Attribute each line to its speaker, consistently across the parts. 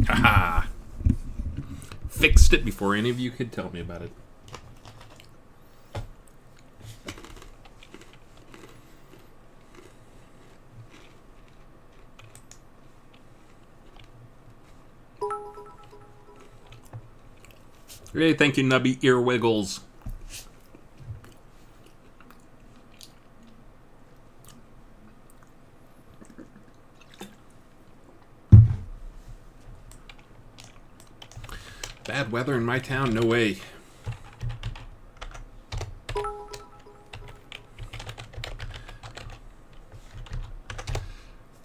Speaker 1: Haha. Fixed it before any of you could tell me about it. Hey, thank you, Nubby Earwiggles. Bad weather in my town? No way.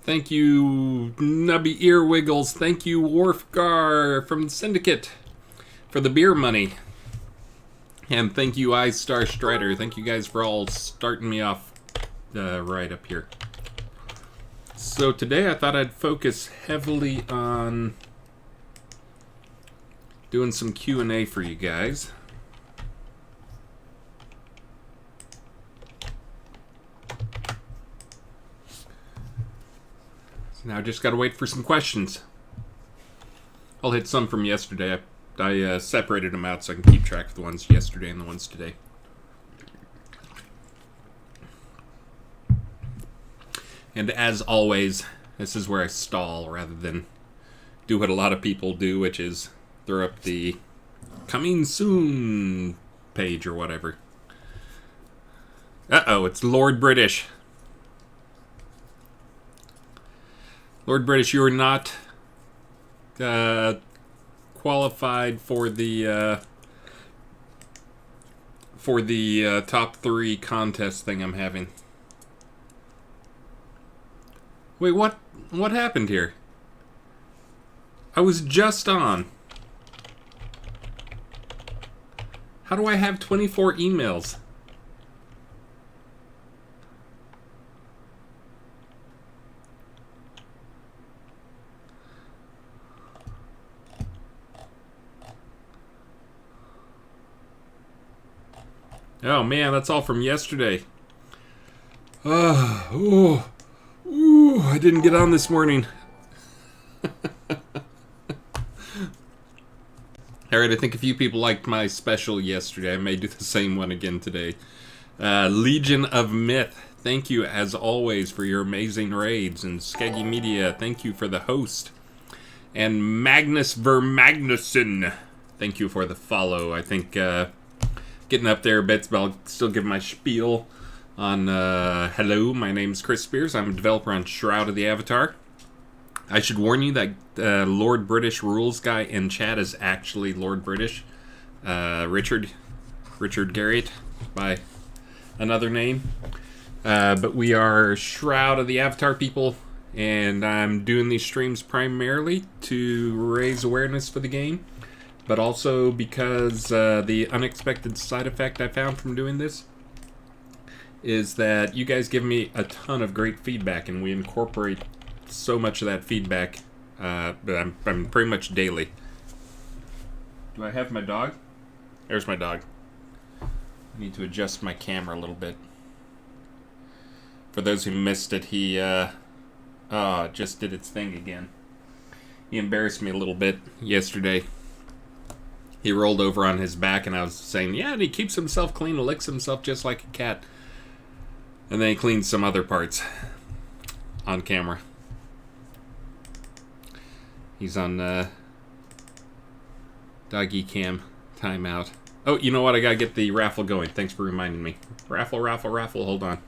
Speaker 1: Thank you, Nubby Earwiggles. Thank you, Wharfgar from Syndicate, for the beer money. And thank you, iStar Strider. Thank you guys for all starting me off right up here. So today I thought I'd focus heavily on doing some Q&A for you guys. So now I just gotta wait for some questions. I'll hit some from yesterday. I separated them out so I can keep track of the ones yesterday and the ones today. And as always, this is where I stall rather than do what a lot of people do, which is throw up the coming soon page or whatever. Uh-oh, it's Lord British. Lord British, you are not qualified for the top 3 contest thing I'm having. Wait, what happened here? I was just on. How do I have 24 emails? Oh man, that's all from yesterday. I didn't get on this morning. Alright, I think a few people liked my special yesterday. I may do the same one again today. Legion of Myth, thank you as always for your amazing raids. And Skeggy Media, thank you for the host. And Magnus Vermagnuson, thank you for the follow. I think getting up there a bit, but I'll still give my spiel on hello, my name's Chris Spears. I'm a developer on Shroud of the Avatar. I should warn you that Lord British rules guy in chat is actually Lord British. Richard Garriott by another name. But we are Shroud of the Avatar people, and I'm doing these streams primarily to raise awareness for the game, but also because the unexpected side effect I found from doing this is that you guys give me a ton of great feedback, and we incorporate so much of that feedback, but I'm pretty much daily. Do I have my dog? There's my dog. I need to adjust my camera a little bit. For those who missed it, he just did its thing again. He embarrassed me a little bit yesterday. He rolled over on his back, and I was saying, yeah, and he keeps himself clean and licks himself just like a cat. And then he cleans some other parts on camera. He's on doggy cam timeout. Oh, you know what? I gotta get the raffle going. Thanks for reminding me. Raffle. Hold on.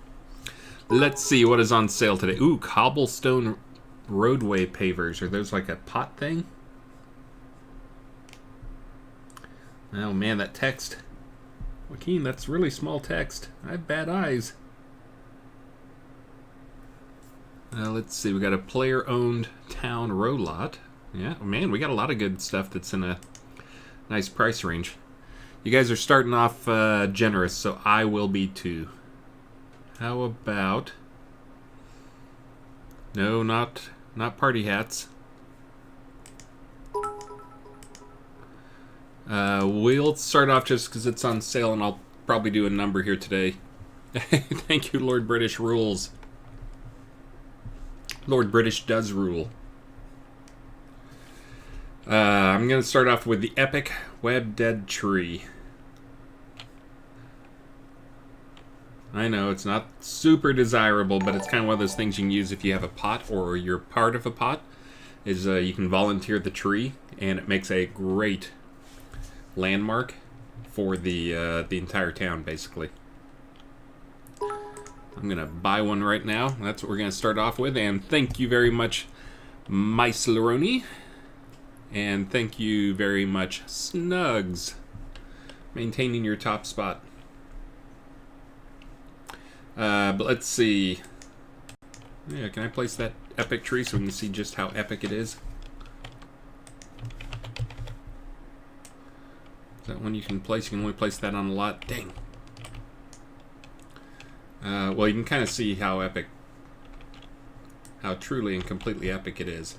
Speaker 1: Let's see what is on sale today. Ooh, cobblestone roadway pavers. Are those like a pot thing? Oh man, that text. Joaquin, that's really small text. I have bad eyes. Let's see. We got a player-owned town row lot. Yeah, man, we got a lot of good stuff that's in a nice price range. You guys are starting off generous, so I will be too. How about... No, not party hats. We'll start off just because it's on sale, and I'll probably do a number here today. Thank you, Lord British rules. Lord British does rule. I'm going to start off with the Epic Web Dead Tree. I know, it's not super desirable, but it's kind of one of those things you can use if you have a pot or you're part of a pot. Is you can volunteer the tree, and it makes a great landmark for the entire town, basically. I'm going to buy one right now. That's what we're going to start off with, and thank you very much, Mice Laroni. And thank you very much, Snugs. Maintaining your top spot. But let's see. Yeah, can I place that epic tree so we can see just how epic it is? Is that one you can place? You can only place that on a lot? Dang. Well, you can kind of see how epic, how truly and completely epic it is.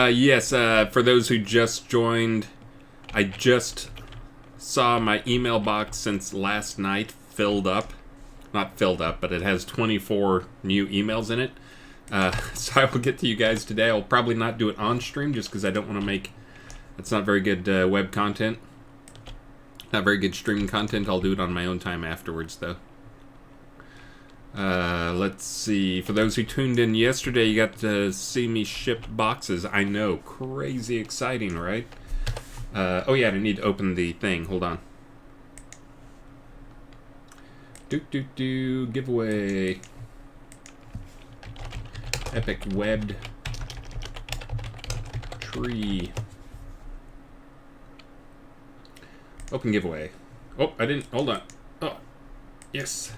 Speaker 1: Yes, for those who just joined, I just saw my email box since last night filled up. Not filled up, but it has 24 new emails in it. So I will get to you guys today. I'll probably not do it on stream just because I don't want to make... That's not very good web content. Not very good streaming content. I'll do it on my own time afterwards, though. Let's see. For those who tuned in yesterday, you got to see me ship boxes. I know. Crazy exciting, right? Oh, yeah, I need to open the thing. Hold on. Giveaway. Epic Webbed Tree. Open giveaway. Oh, I didn't. Hold on. Oh, yes.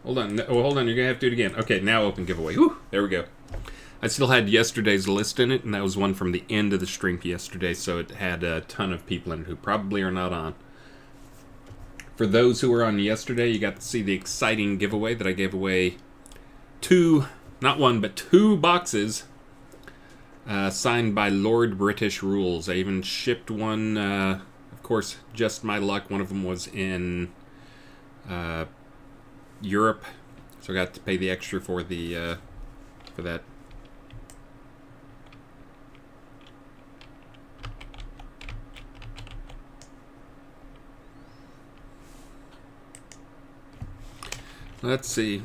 Speaker 1: Hold on. Oh, hold on. You're going to have to do it again. Okay, now open giveaway. Whew, there we go. I still had yesterday's list in it, and that was one from the end of the stream yesterday, so it had a ton of people in it who probably are not on. For those who were on yesterday, you got to see the exciting giveaway that I gave away two, not one, but two boxes signed by Lord British Rules. I even shipped one, of course, just my luck. One of them was in Europe, so I got to pay the extra for the for that. Let's see.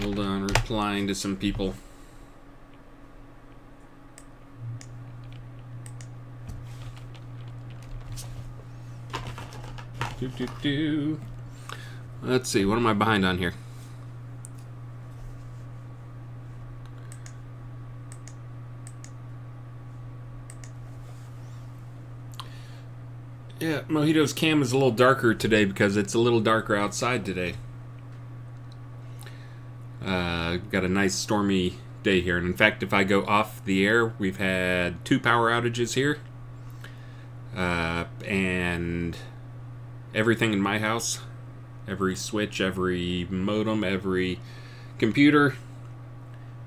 Speaker 1: Hold on, replying to some people. Let's see, what am I behind on here? Yeah, Mojito's cam is a little darker today because it's a little darker outside today. Got a nice stormy day here, and in fact, if I go off the air, we've had 2 power outages here. And everything in my house, every switch, every modem, every computer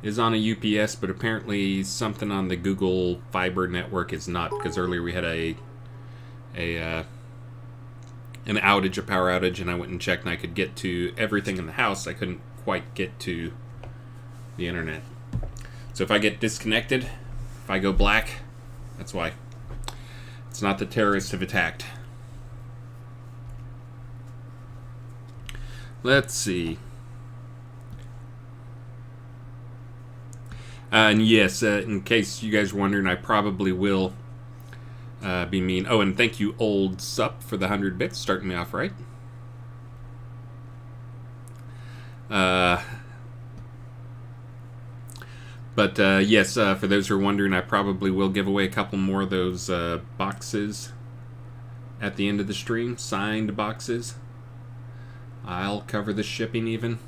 Speaker 1: is on a UPS, but apparently something on the Google Fiber network is not, because earlier we had an outage, a power outage, and I went and checked, and I could get to everything in the house. I couldn't quite get to the internet. So if I get disconnected, if I go black, that's why. It's not that terrorists have attacked. Let's see. And yes, in case you guys are wondering, I probably will be mean. Oh, and thank you, Old Sup, for the 100 bits, starting me off right. But yes, for those who are wondering, I probably will give away a couple more of those boxes at the end of the stream, signed boxes. I'll cover the shipping even,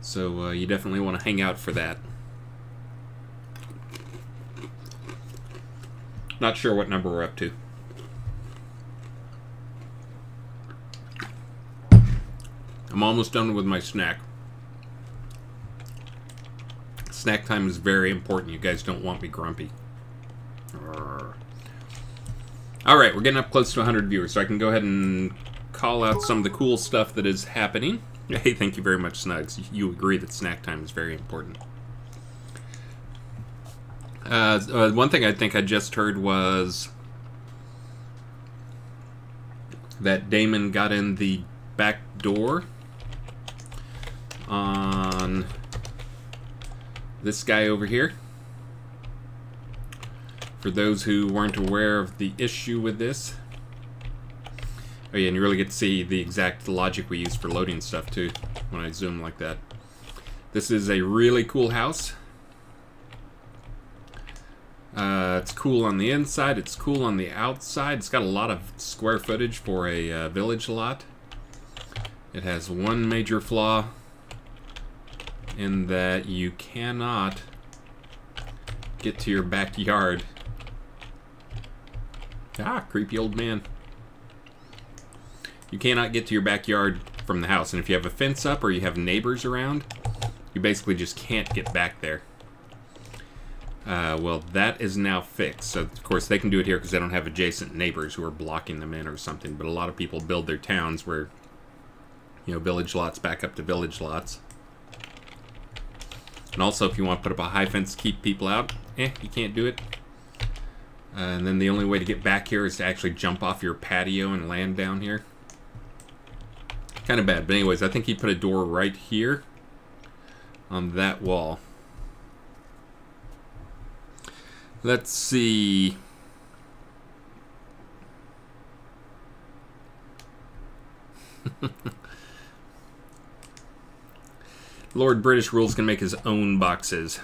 Speaker 1: so you definitely want to hang out for that. Not sure what number we're up to. I'm almost done with my snack. Snack time is very important. You guys don't want me grumpy. Alright, we're getting up close to 100 viewers, so I can go ahead and call out some of the cool stuff that is happening. Hey, thank you very much, Snugs. You agree that snack time is very important. One thing I think I just heard was that Damon got in the back door on this guy over here. For those who weren't aware of the issue with this. Oh yeah, and you really get to see the exact logic we use for loading stuff too, when I zoom like that. This is a really cool house. It's cool on the inside, it's cool on the outside. It's got a lot of square footage for a village lot. It has one major flaw in that you cannot get to your backyard. Ah, creepy old man. You cannot get to your backyard from the house, and if you have a fence up or you have neighbors around, you basically just can't get back there. Well, that is now fixed. So, of course, they can do it here because they don't have adjacent neighbors who are blocking them in or something. But a lot of people build their towns where, you know, village lots back up to village lots. And also, if you want to put up a high fence to keep people out, you can't do it. And then the only way to get back here is to actually jump off your patio and land down here. Kind of bad. But anyways, I think he put a door right here on that wall. Let's see. Lord British Rules can make his own boxes.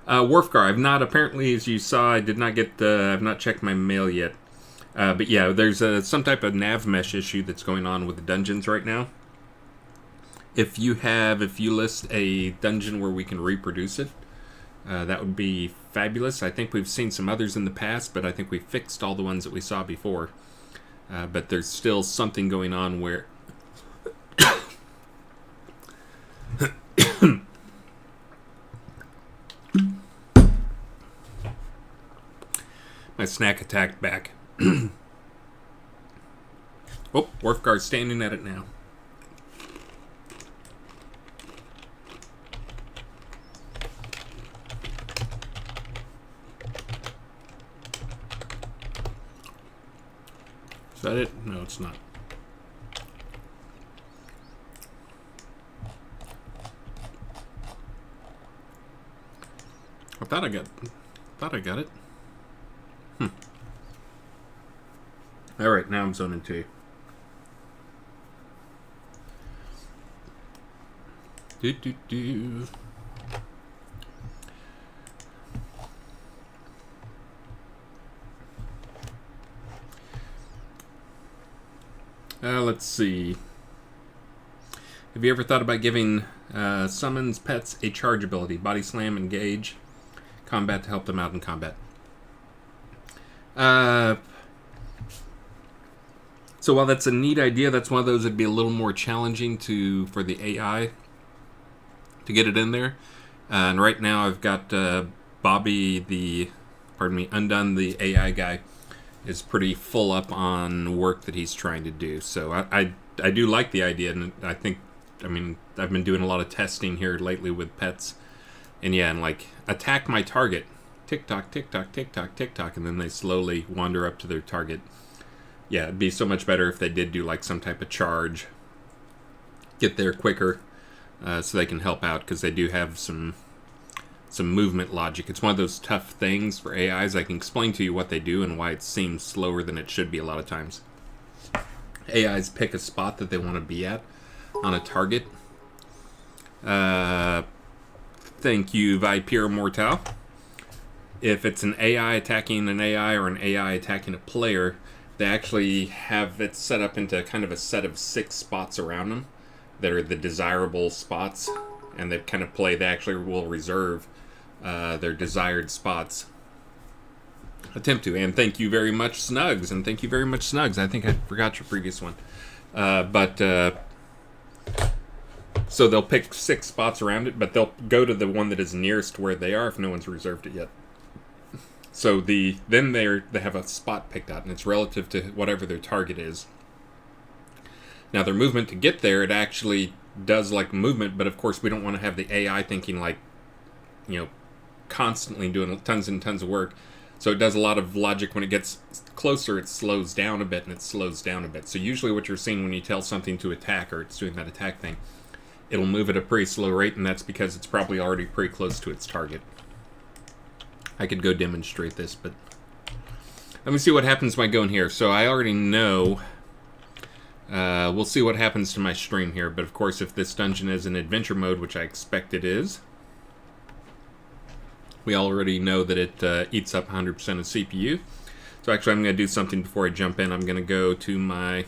Speaker 1: Wharfgar, I've not, apparently, as you saw, I did not get I've not checked my mail yet. But yeah, there's some type of nav mesh issue that's going on with the dungeons right now. If you list a dungeon where we can reproduce it, that would be fabulous. I think we've seen some others in the past, but I think we fixed all the ones that we saw before. But there's still something going on where... My snack attacked back. Oh, Wharfguard's standing at it now. Is that it? No, it's not. I thought I got it. Alright, now I'm zoning to you. Let's see. Have you ever thought about giving summons pets a charge ability? Body slam, engage, combat to help them out in combat. So while that's a neat idea, that's one of those that'd be a little more challenging for the AI to get it in there. And right now I've got Bobby, Undone, the AI guy, is pretty full up on work that he's trying to do. So I do like the idea, and I've been doing a lot of testing here lately with pets. And yeah, and like, attack my target. Tick-tock, tick-tock, tick-tock, tick-tock, and then they slowly wander up to their target. Yeah, it'd be so much better if they did do like some type of charge. Get there quicker so they can help out, because they do have some movement logic. It's one of those tough things for AIs. I can explain to you what they do and why it seems slower than it should be a lot of times. AIs pick a spot that they want to be at on a target. Thank you, Viper Mortal. If it's an AI attacking an AI or an AI attacking a player, they actually have it set up into kind of a set of 6 spots around them that are the desirable spots, and they kind of play. They actually will reserve their desired spots. Attempt to. And thank you very much, Snugs. And thank you very much, Snugs. I think I forgot your previous one. But So they'll pick 6 spots around it, but they'll go to the one that is nearest where they are if no one's reserved it yet. So they have a spot picked out, and it's relative to whatever their target is. Now their movement to get there, it actually does like movement, but of course we don't want to have the AI thinking like, constantly doing tons and tons of work. So it does a lot of logic. When it gets closer, it slows down a bit, and it slows down a bit. So usually what you're seeing when you tell something to attack, or it's doing that attack thing, it'll move at a pretty slow rate, and that's because it's probably already pretty close to its target. I could go demonstrate this, but let me see what happens by going here. So I already know. We'll see what happens to my stream here, but of course if this dungeon is in adventure mode, which I expect it is, we already know that it eats up 100% of CPU. So actually I'm going to do something before I jump in. I'm going to go to my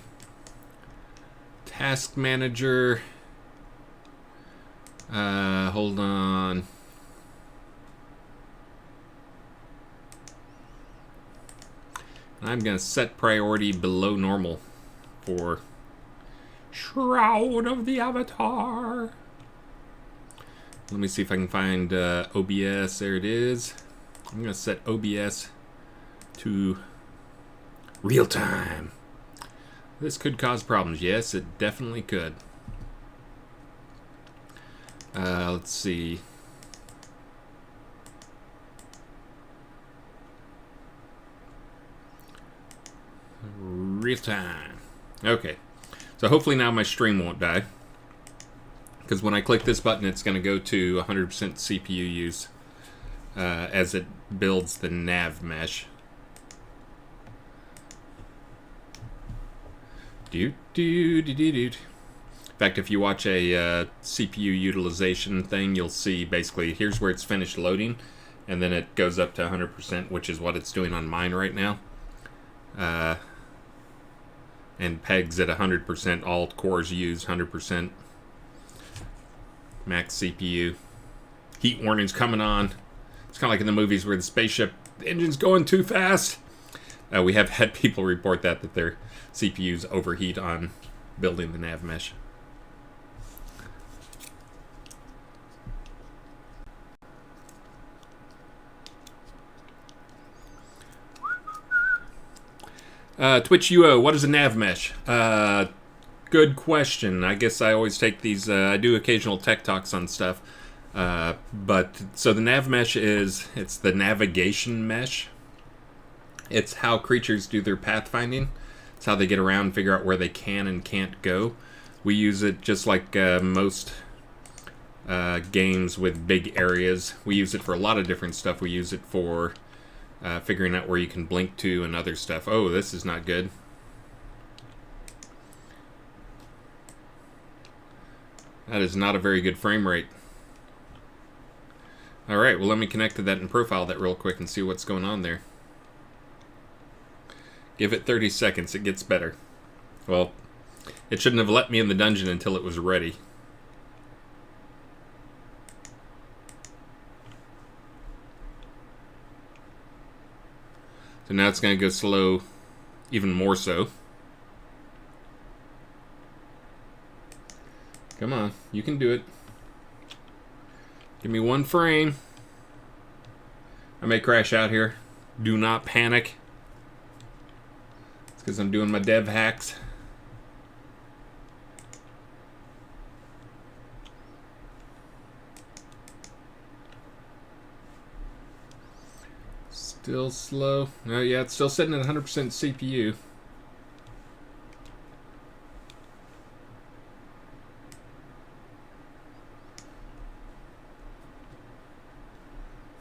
Speaker 1: task manager. Hold on. I'm going to set priority below normal for Shroud of the Avatar. Let me see if I can find OBS. There it is. I'm going to set OBS to real time. This could cause problems. Yes, it definitely could. Let's see. Real time. Okay. So hopefully now my stream won't die. Because when I click this button, it's going to go to 100% CPU use as it builds the nav mesh. In fact, if you watch a CPU utilization thing, you'll see basically here's where it's finished loading, and then it goes up to 100%, which is what it's doing on mine right now. And pegs at 100%, all cores used 100%. Max CPU. Heat warnings coming on. It's kind of like in the movies where the spaceship, the engine's going too fast. We have had people report that their CPUs overheat on building the nav mesh. Twitch UO, what is a nav mesh? Good question. I guess I always take these, I do occasional tech talks on stuff. So the nav mesh it's the navigation mesh. It's how creatures do their pathfinding. It's how they get around, figure out where they can and can't go. We use it just like most games with big areas. We use it for a lot of different stuff. We use it for figuring out where you can blink to and other stuff. Oh, this is not good. That is not a very good frame rate. Alright, well let me connect to that and profile that real quick and see what's going on there. Give it 30 seconds, it gets better. Well, it shouldn't have let me in the dungeon until it was ready. So now it's going to go slow, even more so. Come on, you can do it. Give me 1 frame. I may crash out here. Do not panic. It's because I'm doing my dev hacks. Still slow. Oh yeah, it's still sitting at 100% CPU.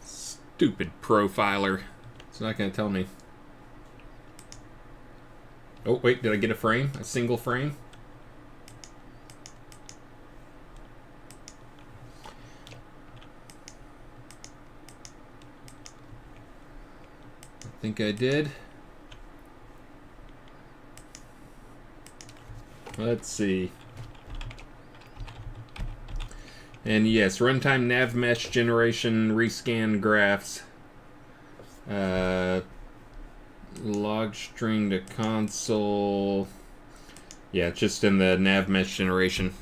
Speaker 1: Stupid profiler. It's not going to tell me. Oh, wait, did I get a frame? A single frame? I think I did. Let's see. And yes, runtime nav mesh generation, rescan graphs, log string to console. Yeah, just in the nav mesh generation.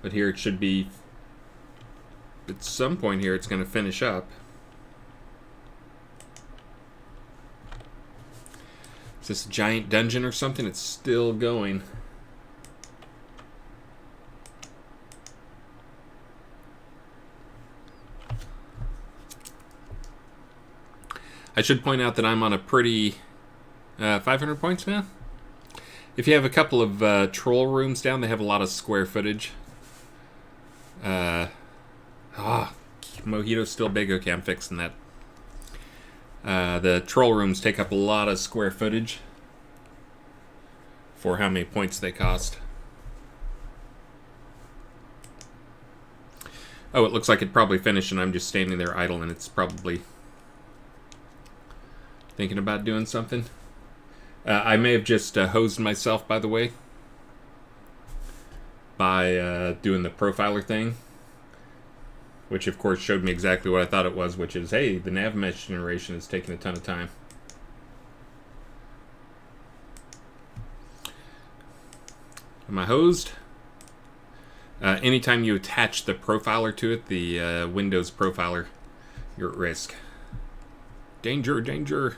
Speaker 1: But here it should be, at some point here, it's going to finish up. Is this a giant dungeon or something? It's still going. I should point out that I'm on a pretty 500 points now. If you have a couple of troll rooms down, they have a lot of square footage. Mojito's still big. Okay, I'm fixing that. The troll rooms take up a lot of square footage for how many points they cost. Oh, it looks like it probably finished and I'm just standing there idle and it's probably thinking about doing something. I may have just hosed myself, by the way, by doing the profiler thing, which of course showed me exactly what I thought it was, which is, hey, the nav mesh generation is taking a ton of time. Am I hosed? Anytime you attach the profiler to it, the Windows profiler, you're at risk. Danger, danger.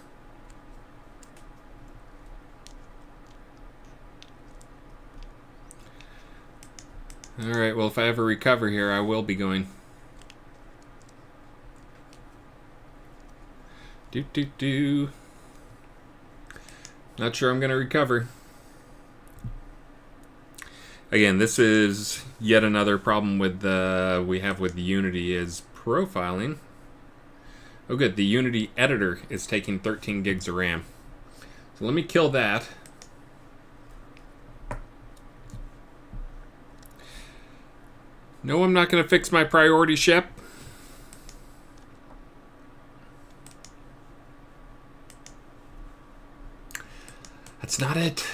Speaker 1: Alright, well, if I ever recover here, I will be going. Not sure I'm going to recover. Again, this is yet another problem with we have with Unity is profiling. Oh good, the Unity editor is taking 13 gigs of RAM. So let me kill that. No, I'm not going to fix my priority ship. That's not it.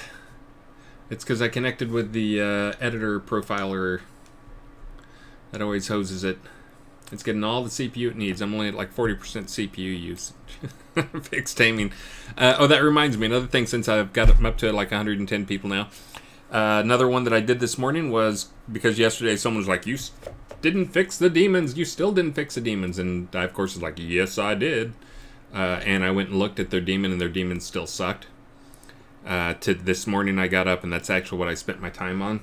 Speaker 1: It's because I connected with the editor profiler that always hoses it. It's getting all the CPU it needs. I'm only at like 40% CPU use. Fixed taming. Oh, that reminds me. Another thing, since I've got them up to like 110 people now. Another one that I did this morning was because yesterday someone was like, you didn't fix the demons. You still didn't fix the demons. And I, of course, was like, yes, I did. And I went and looked at their demon, and their demon still sucked. To this morning I got up, and that's actually what I spent my time on.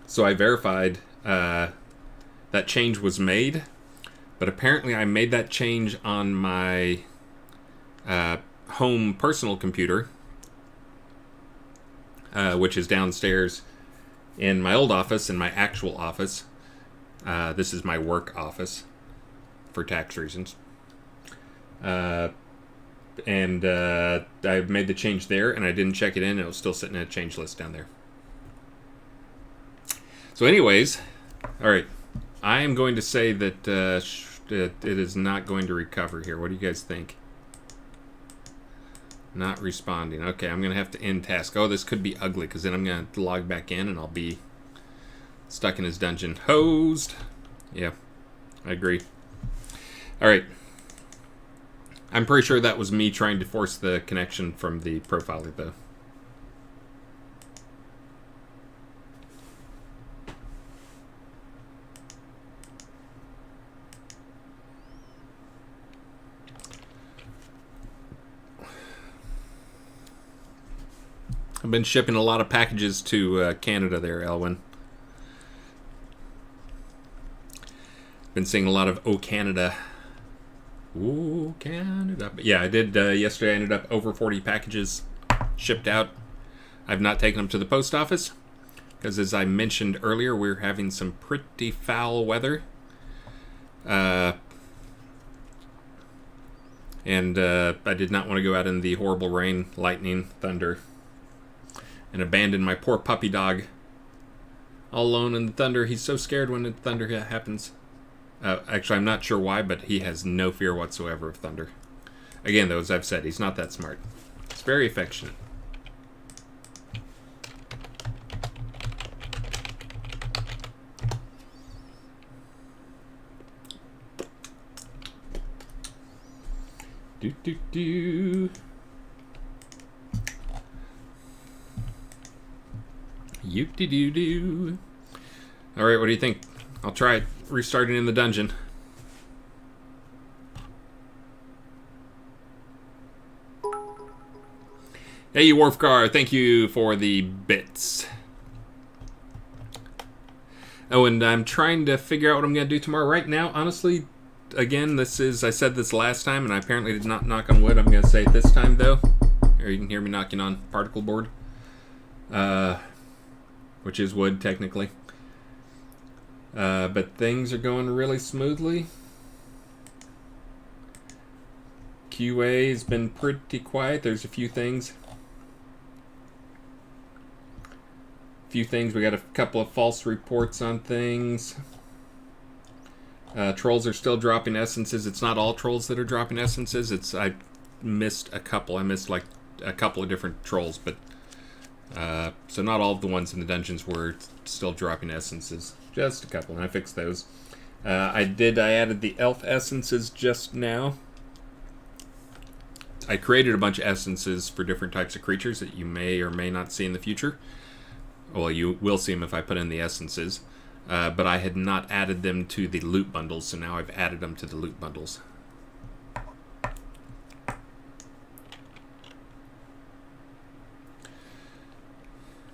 Speaker 1: So I verified that change was made, but apparently I made that change on my home personal computer, which is downstairs in my old office, in my actual office. This is my work office for tax reasons. And I made the change there, and I didn't check it in. It was still sitting in a change list down there. So anyways, all right. I am going to say that it is not going to recover here. What do you guys think? Not responding. Okay, I'm going to have to end task. Oh, this could be ugly, because then I'm going to log back in, and I'll be stuck in his dungeon. Hosed. Yeah, I agree. All right. I'm pretty sure that was me trying to force the connection from the profiler, though. I've been shipping a lot of packages to Canada there, Elwin. Been seeing a lot of "Oh Canada." Ooh, Canada. But yeah, I did yesterday. I ended up over 40 packages shipped out. I've not taken them to the post office because, as I mentioned earlier, we're having some pretty foul weather. And I did not want to go out in the horrible rain, lightning, thunder, and abandon my poor puppy dog all alone in the thunder. He's so scared when the thunder happens. Actually, I'm not sure why, but he has no fear whatsoever of thunder. Again, though, as I've said, he's not that smart. He's very affectionate. Do. You-do-do-do. Alright, what do you think? I'll try restarting in the dungeon. Hey, Wharfgar, thank you for the bits. Oh, and I'm trying to figure out what I'm going to do tomorrow. Right now, honestly, again, I said this last time, and I apparently did not knock on wood. I'm going to say it this time, though. Or you can hear me knocking on particle board. Which is wood, technically. But things are going really smoothly. QA has been pretty quiet. There's a few things. We got a couple of false reports on things. Trolls are still dropping essences. It's not all trolls that are dropping essences. I missed a couple. I missed like a couple of different trolls, but so not all of the ones in the dungeons were still dropping essences. Just a couple, and I fixed those. I added the elf essences just now. I created a bunch of essences for different types of creatures that you may or may not see in the future. Well, you will see them if I put in the essences. But I had not added them to the loot bundles, so now I've added them to the loot bundles.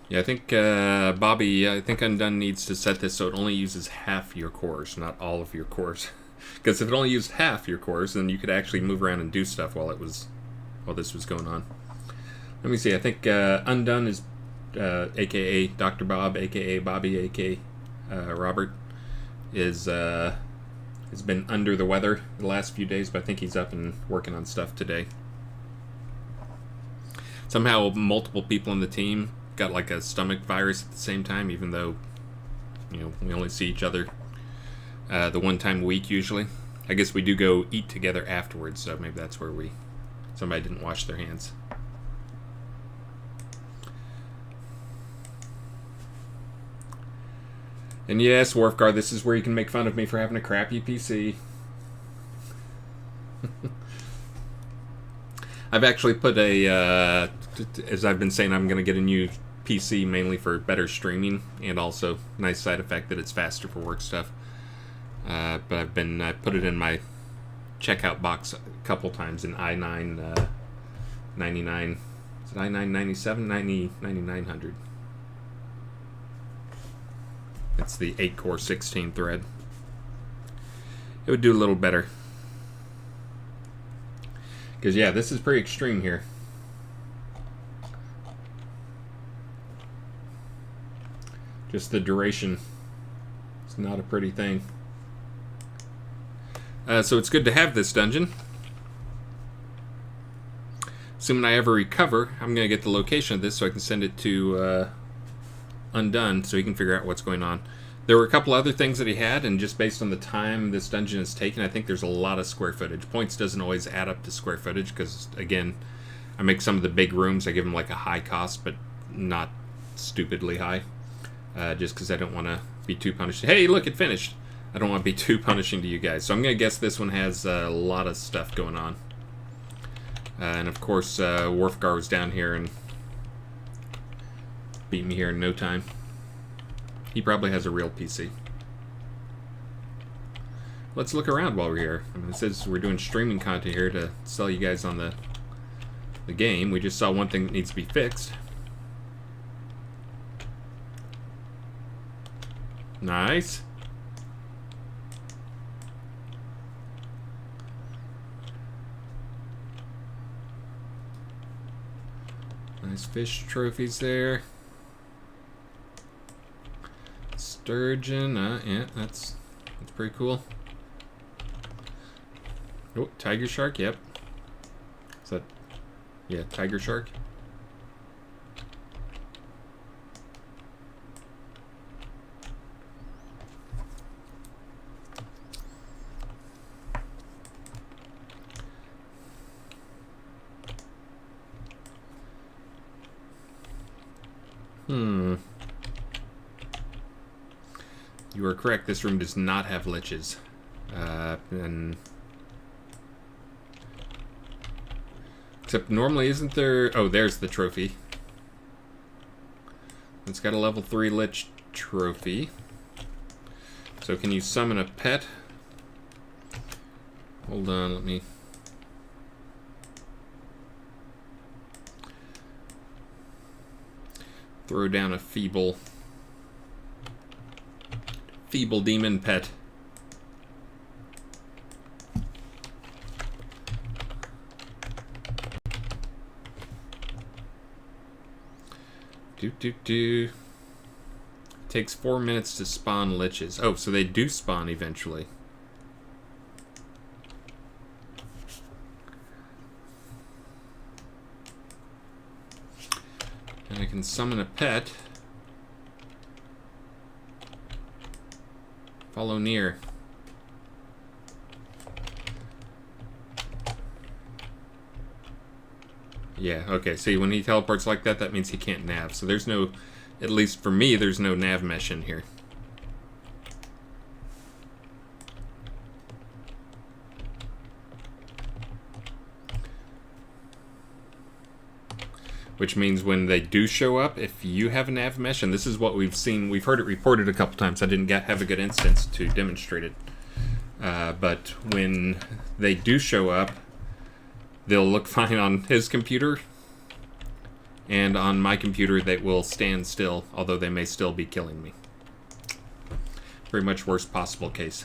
Speaker 1: Yeah, I think, Bobby, I think Undone needs to set this so it only uses half your cores, not all of your cores. Because if it only used half your cores, then you could actually move around and do stuff while this was going on. Let me see, I think Undone is aka Dr. Bob, aka Bobby, aka Robert, has been under the weather the last few days, but I think he's up and working on stuff today. Somehow multiple people on the team got like a stomach virus at the same time, even though, you know, we only see each other the one time a week usually. I guess we do go eat together afterwards, so maybe that's where somebody didn't wash their hands. And yes, Wharfguard, this is where you can make fun of me for having a crappy PC. I've actually put as I've been saying, I'm going to get a new PC mainly for better streaming, and also nice side effect that it's faster for work stuff. But I put it in my checkout box a couple times in i9 99. Is it i9 97? 9900. It's the 8-core 16 thread. It would do a little better. Because, yeah, this is pretty extreme here. Just the duration. It's not a pretty thing. So it's good to have this dungeon. Assuming I ever recover, I'm going to get the location of this so I can send it to Undone so he can figure out what's going on. There were a couple other things that he had, and just based on the time this dungeon has taken, I think there's a lot of square footage. Points doesn't always add up to square footage because, again, I make some of the big rooms, I give them like a high cost, but not stupidly high, just because I don't want to be too punishing. Hey, look, it finished. I don't want to be too punishing to you guys. So I'm going to guess this one has a lot of stuff going on. And of course, Wharfgar was down here and beat me here in no time. He probably has a real PC. Let's look around while we're here. I mean, it says we're doing streaming content here to sell you guys on the game. We just saw one thing that needs to be fixed. Nice. Nice fish trophies there. Sturgeon, yeah, that's pretty cool. Oh, tiger shark, yep. Is that, yeah, tiger shark. You are correct, this room does not have liches. Except normally, isn't there... Oh, there's the trophy. It's got a level 3 lich trophy. So can you summon a pet? Hold on, let me... throw down a feeble demon pet. Takes 4 minutes to spawn liches. Oh, so they do spawn eventually. And I can summon a pet. Follow near. Yeah, okay, see, when he teleports like that, that means he can't nav. So there's no, at least for me, there's no nav mesh in here. Which means when they do show up, if you have a nav mesh, and this is what we've seen, we've heard it reported a couple times, I didn't have a good instance to demonstrate it. But when they do show up, they'll look fine on his computer, and on my computer they will stand still, although they may still be killing me. Pretty much worst possible case.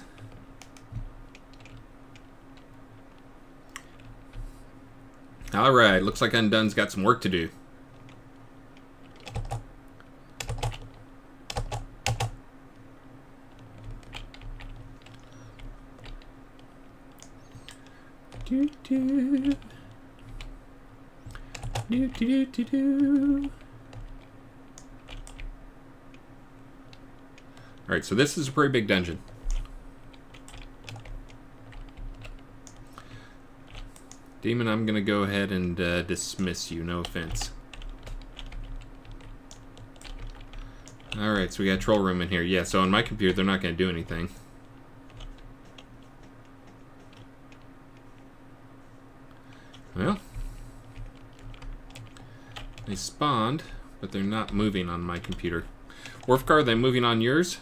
Speaker 1: Alright, looks like Undun's got some work to do. Alright, so this is a pretty big dungeon. Demon, I'm gonna go ahead and dismiss you, no offense. Alright, so we got troll room in here. Yeah, so on my computer they're not gonna do anything. Well, they spawned, but they're not moving on my computer. Wolfgar, are they moving on yours?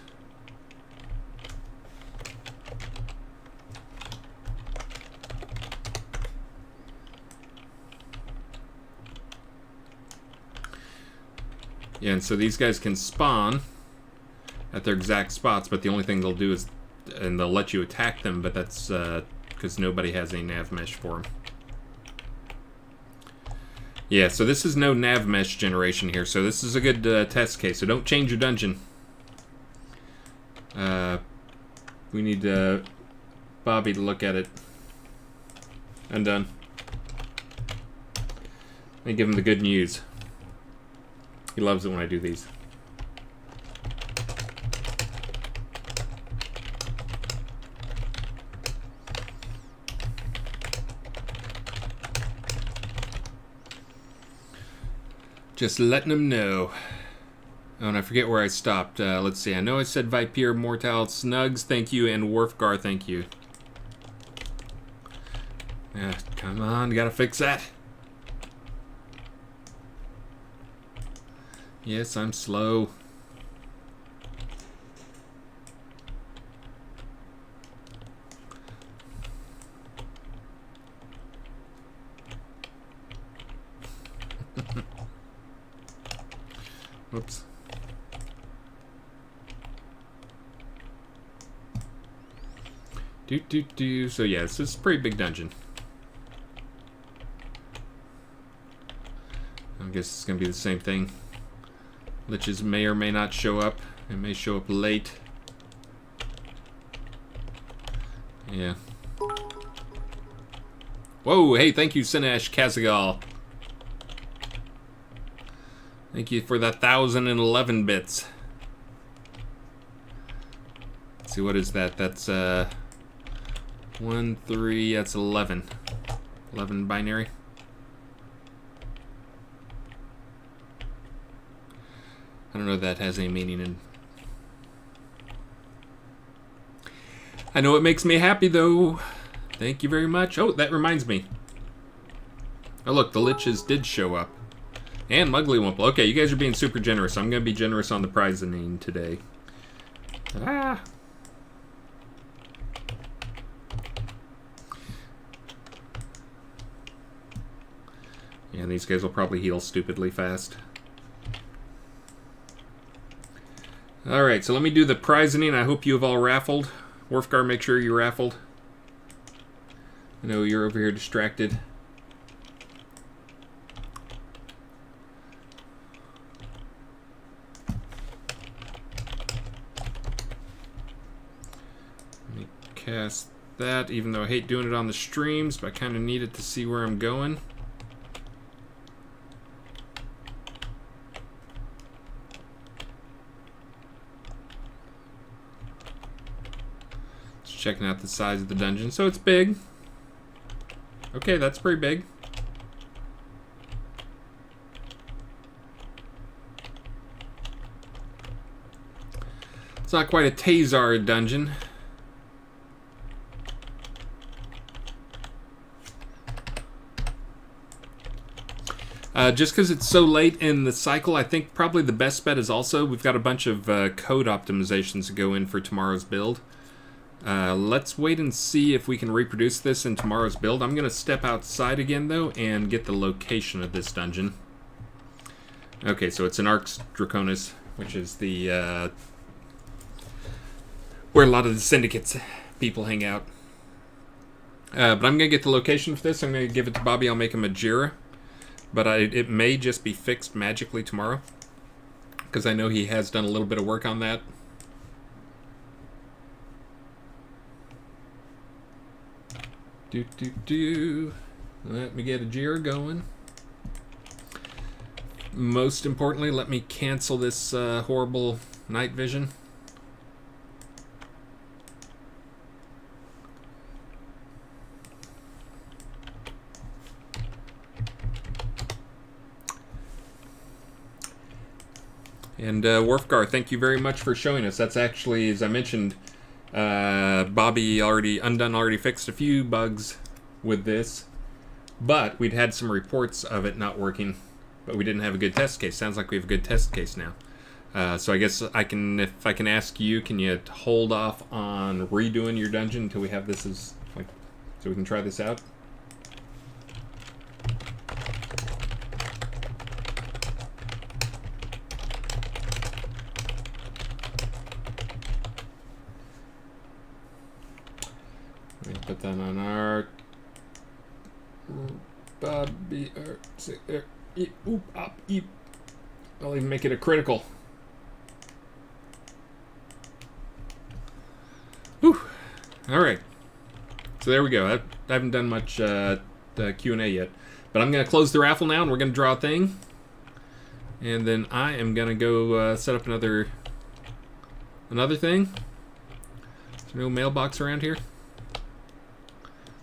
Speaker 1: Yeah, and so these guys can spawn at their exact spots, but the only thing they'll do is, and they'll let you attack them, but that's because nobody has any nav mesh for them. Yeah, so this is no nav mesh generation here, so this is a good test case, so don't change your dungeon. We need Bobby to look at it. Undun. Let me give him the good news. He loves it when I do these. Just letting them know. Oh, and I forget where I stopped. Let's see. I know I said Viper, Mortal, Snugs, thank you, and Worfgar, thank you. Yeah, come on, gotta fix that. Yes, I'm slow. Whoops. So yeah, this is a pretty big dungeon. I guess it's gonna be the same thing. Liches may or may not show up. It may show up late. Yeah. Whoa, hey, thank you, Sinesh Kazagal. Thank you for the 1,011 bits. Let's see, what is that? That's 1, 3, that's 11. 11 binary. I don't know if that has any meaning in. I know it makes me happy though. Thank you very much. Oh, that reminds me. Oh look, the liches did show up. And Mugly Wumple. Okay, you guys are being super generous. I'm going to be generous on the prize name today. Ah. And these guys will probably heal stupidly fast. Alright, so let me do the prizing. I hope you have all raffled. Wolfgar, make sure you raffled. I know you're over here distracted. Let me cast that, even though I hate doing it on the streams, but I kind of need it to see where I'm going. Just checking out the size of the dungeon. So it's big. Okay, that's pretty big. It's not quite a Tazar dungeon. Just because it's so late in the cycle, I think probably the best bet is also we've got a bunch of code optimizations to go in for tomorrow's build. Let's wait and see if we can reproduce this in tomorrow's build. I'm going to step outside again, though, and get the location of this dungeon. Okay, so it's in Arx Draconis, which is the where a lot of the Syndicate's people hang out. But I'm going to get the location for this. I'm going to give it to Bobby. I'll make him a Jira. But it may just be fixed magically tomorrow, because I know he has done a little bit of work on that. Let me get a Jira going. Most importantly, let me cancel this horrible night vision. And Wolfgar, thank you very much for showing us. That's actually, as I mentioned, Bobby already fixed a few bugs with this, but we'd had some reports of it not working, but we didn't have a good test case. Sounds like we have a good test case now. So I guess if I can ask you, can you hold off on redoing your dungeon until we have this so we can try this out? Put that on our Bobby. I'll even make it a critical. Whew. All right. So there we go. I haven't done much Q&A yet, but I'm gonna close the raffle now, and we're gonna draw a thing, and then I am gonna go set up another thing. There's no mailbox around here.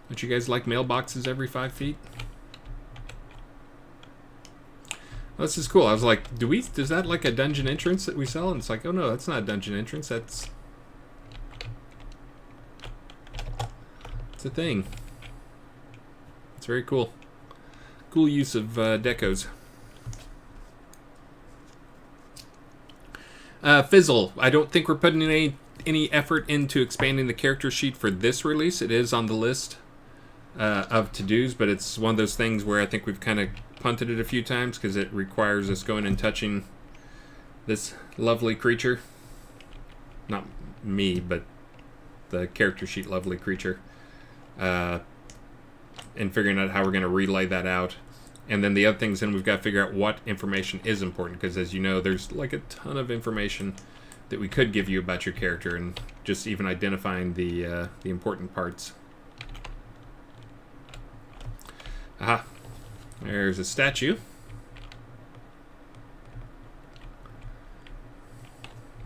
Speaker 1: Don't you guys like mailboxes every 5 feet? Well, this is cool. I was like, is that like a dungeon entrance that we sell? And it's like, oh no, that's not a dungeon entrance. It's a thing. It's very cool. Cool use of decos. Fizzle. I don't think we're putting any effort into expanding the character sheet for this release. It is on the list of to-dos, but it's one of those things where I think we've kind of punted it a few times because it requires us going and touching this lovely creature. Not me, but the character sheet lovely creature. And figuring out how we're going to relay that out. And then the other things, then we've got to figure out what information is important, because as you know, there's like a ton of information that we could give you about your character, and just even identifying the important parts. Aha. There's a statue.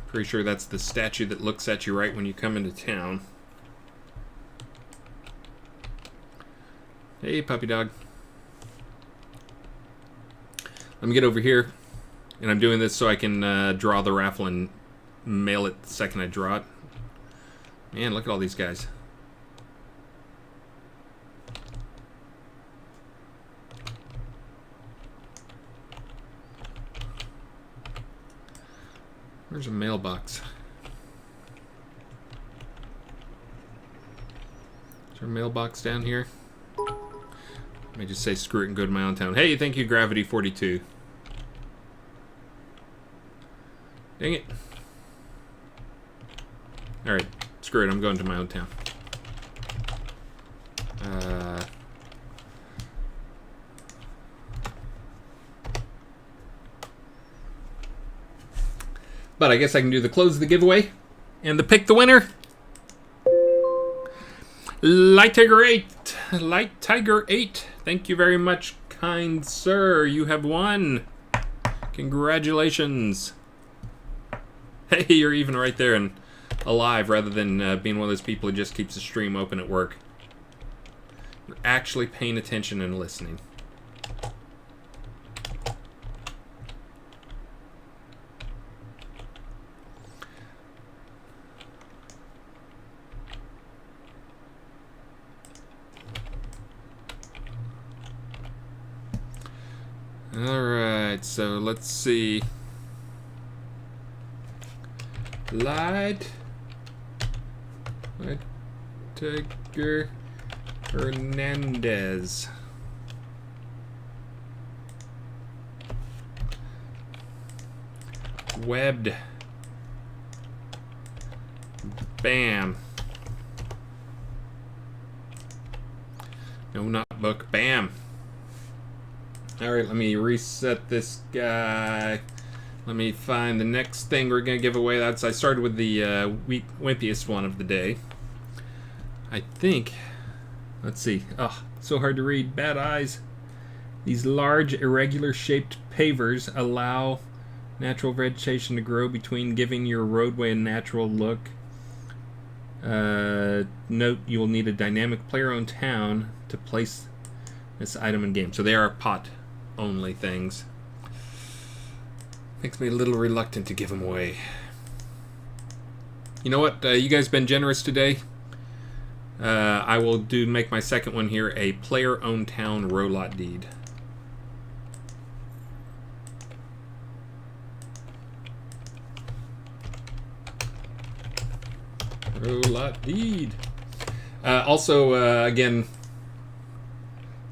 Speaker 1: Pretty sure that's the statue that looks at you right when you come into town. Hey, puppy dog. Let me get over here. And I'm doing this so I can draw the raffle and mail it the second I draw it. Man, look at all these guys. Where's a mailbox? Is there a mailbox down here? Let me just say screw it and go to my own town. Hey, thank you, Gravity42. Dang it. Alright, screw it, I'm going to my own town. But I guess I can do the close of the giveaway and the pick the winner. Light Tiger 8. Light Tiger 8. Thank you very much, kind sir. You have won. Congratulations. Hey, you're even right there and alive rather than being one of those people who just keeps the stream open at work. You're actually paying attention and listening. Alright, so let's see. Light Tiger Hernandez. Webbed. Bam. No, not book. Bam. Alright, let me reset this guy. Let me find the next thing we're going to give away. I started with the wimpiest one of the day. I think, let's see. Oh, so hard to read. Bad eyes. These large, irregular shaped pavers allow natural vegetation to grow between, giving your roadway a natural look. Note you will need a dynamic player-owned town to place this item in game. So they are pot-only things. Makes me a little reluctant to give them away. You know what? You guys been generous today. I will make my second one here a player-owned town row lot deed. Row lot deed. Also, again,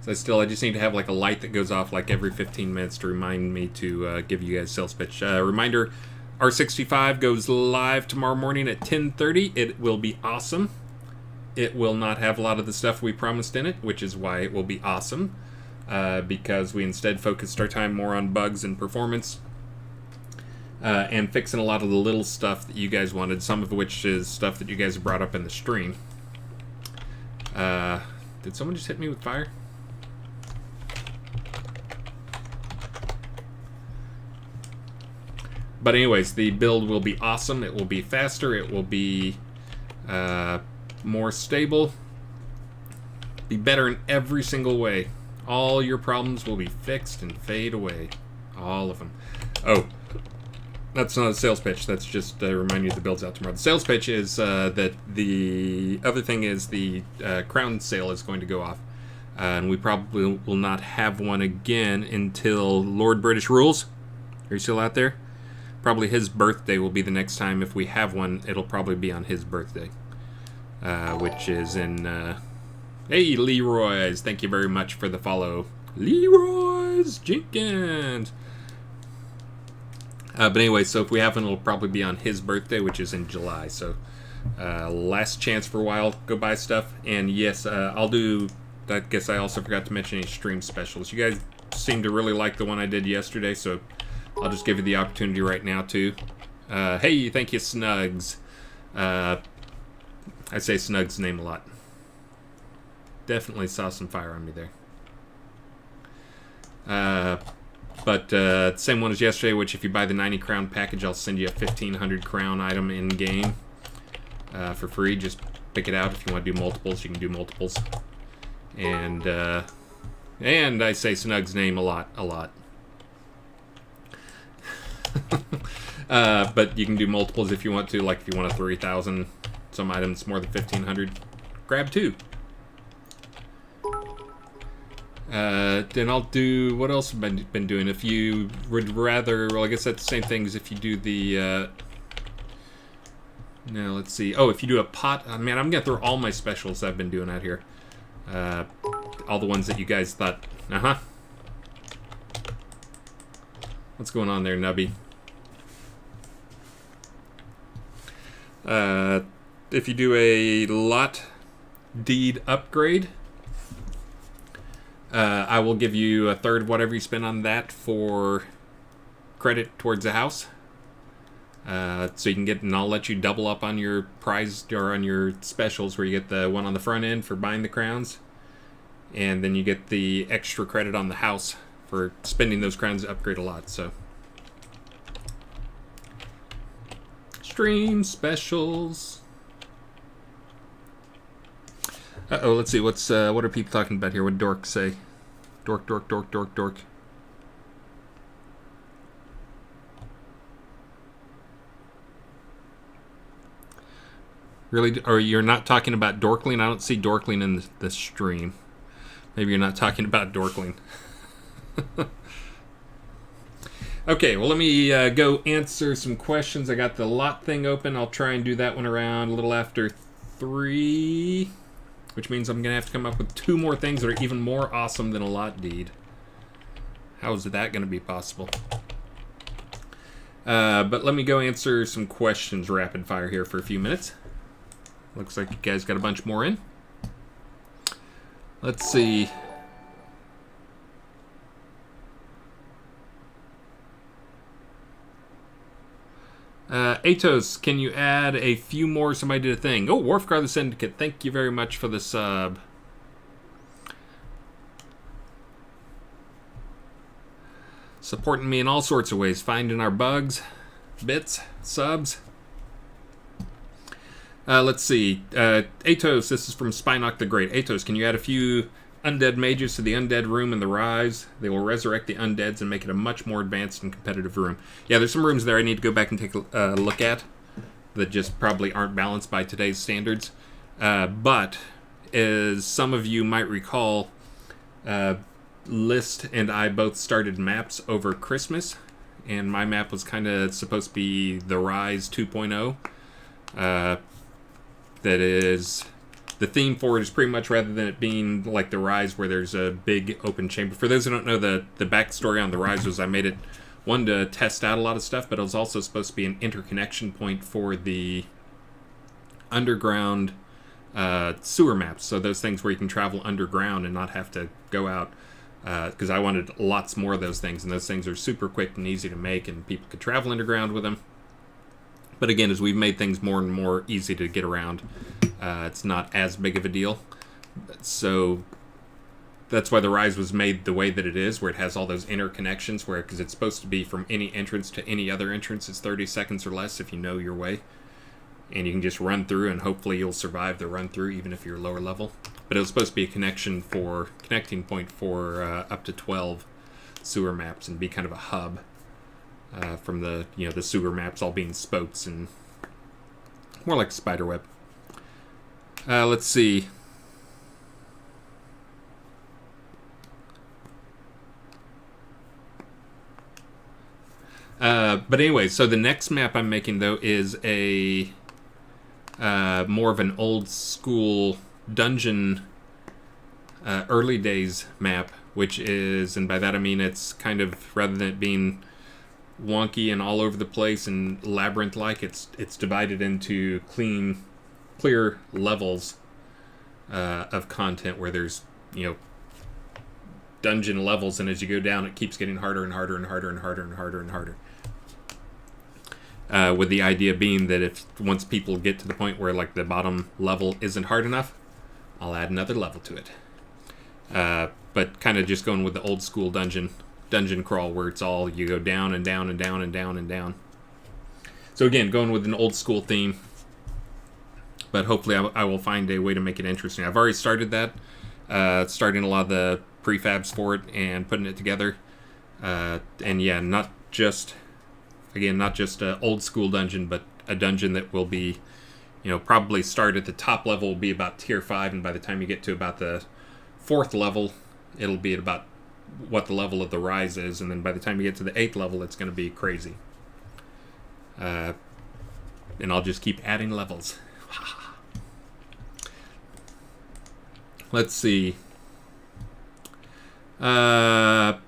Speaker 1: so I just need to have like a light that goes off like every 15 minutes to remind me to give you guys sales pitch. Reminder, R65 goes live tomorrow morning at 10:30. It will be awesome. It will not have a lot of the stuff we promised in it, which is why it will be awesome. Because we instead focused our time more on bugs and performance. And fixing a lot of the little stuff that you guys wanted, some of which is stuff that you guys brought up in the stream. Did someone just hit me with fire? But anyways, the build will be awesome. It will be faster. It will be more stable. Be better in every single way. All your problems will be fixed and fade away. All of them. Oh, that's not a sales pitch. That's just a reminder the build's out tomorrow. The sales pitch is that the other thing is the crown sale is going to go off. And we probably will not have one again until Lord British Rules. Are you still out there? Probably his birthday will be the next time. If we have one, it'll probably be on his birthday. Which is in... hey, Leroy's. Thank you very much for the follow. Leroy's Jenkins. But anyway, so if we have one, it'll probably be on his birthday, which is in July. So, last chance for a while. Go buy stuff. And yes, I'll do... I guess I also forgot to mention any stream specials. You guys seem to really like the one I did yesterday, so... I'll just give you the opportunity right now, too. Hey, thank you, Snugs. I say Snugs' name a lot. Definitely saw some fire on me there. But same one as yesterday, which if you buy the 90 crown package, I'll send you a 1500 crown item in-game for free. Just pick it out. If you want to do multiples, you can do multiples. And I say Snugs' name a lot. But you can do multiples if you want to, like if you want a 3,000 some items more than 1,500, grab two. Then I'll do, what else have I been doing? If you would rather, well, I guess that's the same thing as if you do the, now let's see. Oh, if you do a pot, man, I'm going to throw all my specials I've been doing out here. all the ones that you guys thought, What's going on there, Nubby? If you do a lot deed upgrade, I will give you a third of whatever you spend on that for credit towards the house. So you can get, and I'll let you double up on your prize or on your specials, where you get the one on the front end for buying the crowns, and then you get the extra credit on the house for spending those crowns to upgrade a lot. So stream specials. Let's see, what are people talking about here? What dork say? Dork. Really? Or you're not talking about Dorkling? I don't see Dorkling in the stream. Maybe you're not talking about Dorkling. Okay, well, let me go answer some questions. I got the lot thing open. I'll try and do that one around a little after 3, which means I'm going to have to come up with 2 more things that are even more awesome than a lot deed. How is that going to be possible? But let me go answer some questions rapid fire here for a few minutes. Looks like you guys got a bunch more in. Let's see. Atos, can you add a few more? Somebody did a thing. Oh, Wharfgar the Syndicate, thank you very much for the sub. Supporting me in all sorts of ways. Finding our bugs, bits, subs. Let's see. Atos, this is from Spinock the Great. Atos, can you add a few undead mages to the undead room in the Rise? They will resurrect the undeads and make it a much more advanced and competitive room. Yeah, there's some rooms there I need to go back and take a look at that just probably aren't balanced by today's standards. But as some of you might recall, List and I both started maps over Christmas, and my map was kind of supposed to be the Rise 2.0. That is, the theme for it is pretty much, rather than it being like the Rise where there's a big open chamber. For those who don't know, the backstory on the Rise was I made it, one, to test out a lot of stuff, but it was also supposed to be an interconnection point for the underground sewer maps. So those things where you can travel underground and not have to go out. Because I wanted lots more of those things, and those things are super quick and easy to make, and people could travel underground with them. But again, as we've made things more and more easy to get around, it's not as big of a deal. So that's why the Rise was made the way that it is, where it has all those interconnections, where, because it's supposed to be from any entrance to any other entrance, it's 30 seconds or less if you know your way. And you can just run through, and hopefully you'll survive the run through, even if you're lower level. But it was supposed to be a connecting point for up to 12 sewer maps, and be kind of a hub from the the sewer maps all being spokes, and more like a spider web. Let's see. But anyway, so the next map I'm making, though, is a more of an old school dungeon early days map, which is, and by that I mean it's kind of, rather than it being wonky and all over the place and labyrinth-like, it's divided into clear levels of content, where there's dungeon levels, and as you go down, it keeps getting harder and harder and harder and harder and harder and harder. With the idea being that if once people get to the point where like the bottom level isn't hard enough, I'll add another level to it. But kind of just going with the old school dungeon crawl, where it's all, you go down and down and down and down and down. So again, going with an old school theme, but hopefully I will find a way to make it interesting. I've already started that, starting a lot of the prefabs for it and putting it together. And yeah, not just an old school dungeon, but a dungeon that will be, probably start at the top level, will be about tier 5, and by the time you get to about the 4th level, it'll be at about what the level of the Rise is, and then by the time you get to the 8th level, it's going to be crazy. And I'll just keep adding levels. Let's see. Krana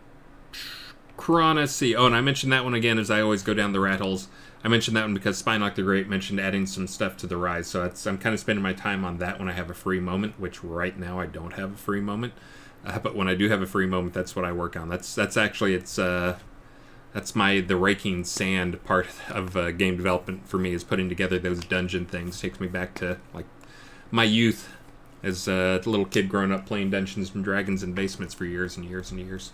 Speaker 1: C. Oh, and I mentioned that one again as I always go down the rat holes. I mentioned that one because Spinock the Great mentioned adding some stuff to the Rise, so I'm kind of spending my time on that when I have a free moment, which right now I don't have a free moment. But when I do have a free moment, that's what I work on. That's actually the raking sand part of game development for me, is putting together those dungeon things. Takes me back to like my youth as a little kid growing up playing Dungeons and Dragons in basements for years and years and years.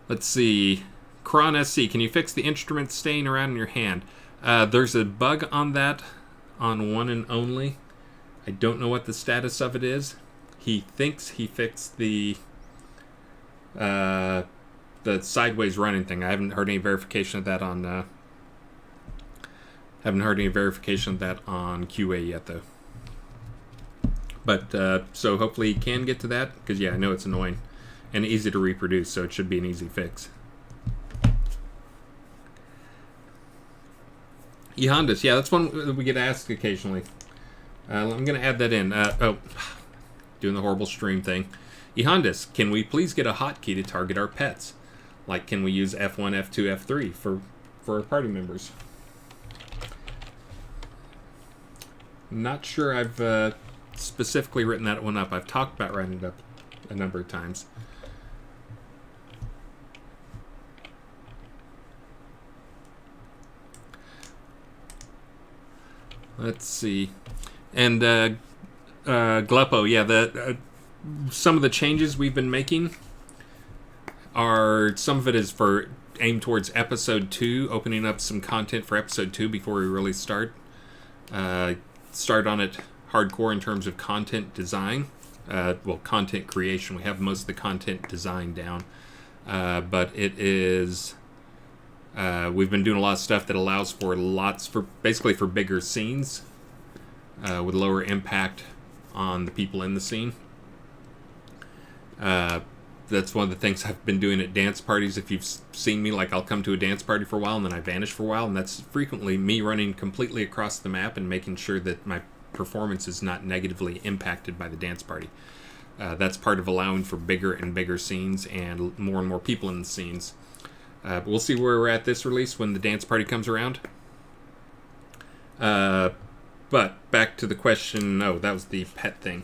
Speaker 1: Let's see. Kron SC, can you fix the instrument staying around in your hand? There's a bug on that on One and Only. I don't know what the status of it is. He thinks he fixed the sideways running thing. I haven't heard any verification of that on QA yet, though. But so hopefully he can get to that, because yeah, I know it's annoying and easy to reproduce, so it should be an easy fix. Ehondas, yeah, that's one that we get asked occasionally. I'm going to add that in. Doing the horrible stream thing. Ehondas, can we please get a hotkey to target our pets? Like, can we use F1, F2, F3 for our party members? Not sure I've specifically written that one up. I've talked about writing it up a number of times. Let's see. And Gleppo, yeah, some of the changes we've been making are, some of it is for aimed towards episode 2, opening up some content for episode 2 before we really start on it hardcore in terms of content design. Content creation. We have most of the content design down, but it is we've been doing a lot of stuff that allows for basically for bigger scenes with lower impact on the people in the scene. That's one of the things I've been doing at dance parties. If you've seen me, like, I'll come to a dance party for a while and then I vanish for a while, and that's frequently me running completely across the map and making sure that my performance is not negatively impacted by the dance party. That's part of allowing for bigger and bigger scenes and more people in the scenes. But we'll see where we're at this release when the dance party comes around. But back to the question. No, that was the pet thing.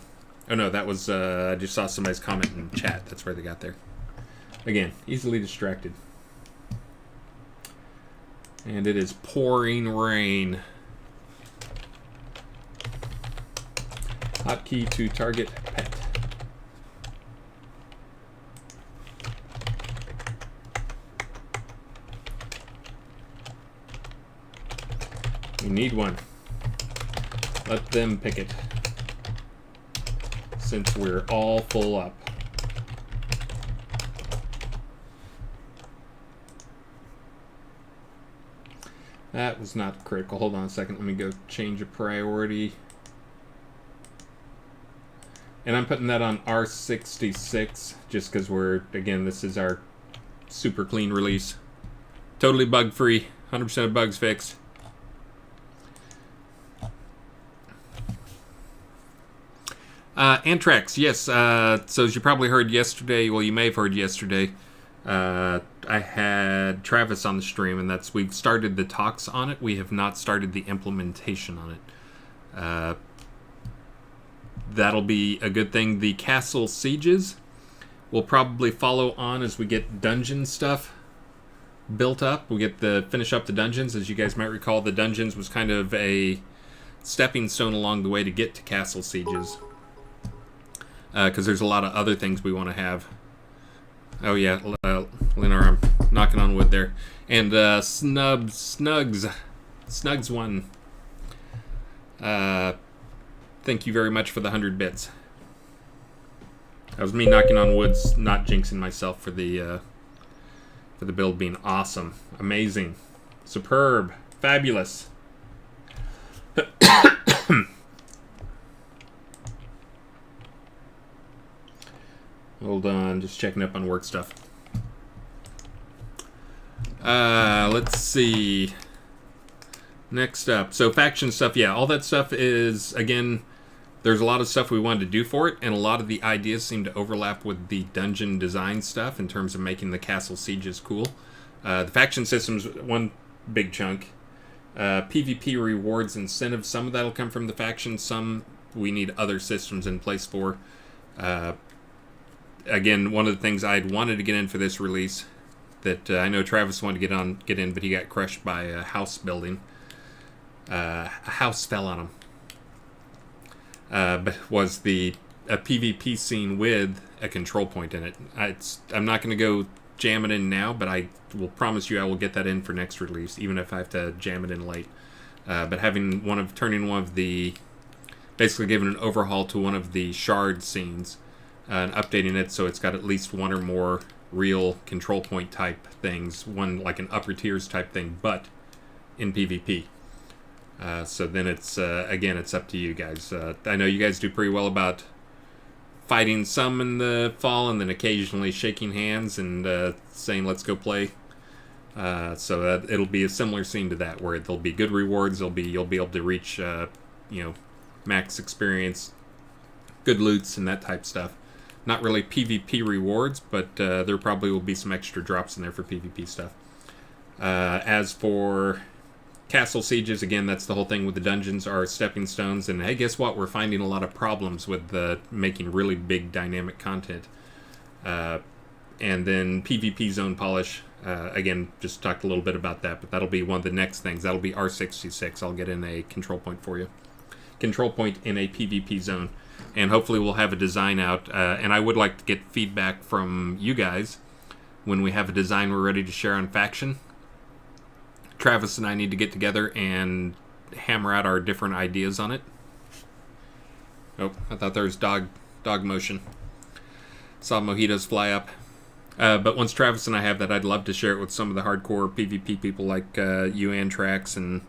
Speaker 1: Oh no, that was I just saw somebody's comment in chat. That's where they got there. Again, easily distracted. And it is pouring rain. Hotkey to target pet. We need one. Let them pick it, since we're all full up. That was not critical. Hold on a second. Let me go change a priority. And I'm putting that on R66 just because this is our super clean release. Totally bug free. 100% of bugs fixed. Anthrax, yes. So as you probably heard yesterday, well, you may have heard yesterday, I had Travis on the stream, and we've started the talks on it. We have not started the implementation on it. That'll be a good thing. The castle sieges will probably follow on as we get dungeon stuff built up. We finish up the dungeons. As you guys might recall, the dungeons was kind of a stepping stone along the way to get to castle sieges. Because there's a lot of other things we want to have. Oh yeah, Lenore, I'm knocking on wood there. And Snugs one. Thank you very much for the 100 bits. That was me knocking on wood, not jinxing myself for the build being awesome, amazing, superb, fabulous. Hold on, just checking up on work stuff. Let's see. Next up, so faction stuff, yeah, all that stuff is, again, there's a lot of stuff we wanted to do for it, and a lot of the ideas seem to overlap with the dungeon design stuff in terms of making the castle sieges cool. The faction system's one big chunk. PvP rewards incentives, some of that will come from the faction, some we need other systems in place for. Again, one of the things I'd wanted to get in for this release that I know Travis wanted to get in, but he got crushed by a house building. A house fell on him. But was a PvP scene with a control point in it. I'm not going to go jam it in now, but I will promise you I will get that in for next release, even if I have to jam it in late. But having basically giving an overhaul to one of the shard scenes, and updating it so it's got at least one or more real control point type things, one like an upper tiers type thing, but in PvP. So then it's, again, it's up to you guys. I know you guys do pretty well about fighting some in the fall and then occasionally shaking hands and saying, let's go play. So it'll be a similar scene to that, where there'll be good rewards, you'll be able to reach, max experience, good loots, and that type stuff. Not really PvP rewards, but there probably will be some extra drops in there for PvP stuff. As for castle sieges, again, that's the whole thing with the dungeons, are stepping stones, and hey, guess what? We're finding a lot of problems with making really big dynamic content. And then PvP zone polish, again, just talked a little bit about that, but that'll be one of the next things. That'll be R66. I'll get in a control point for you. Control point in a PvP zone. And hopefully we'll have a design out, and I would like to get feedback from you guys when we have a design we're ready to share on Faction. Travis and I need to get together and hammer out our different ideas on it. Oh, I thought there was dog motion. Saw mojitos fly up. But once Travis and I have that, I'd love to share it with some of the hardcore PvP people like you, Antrax, and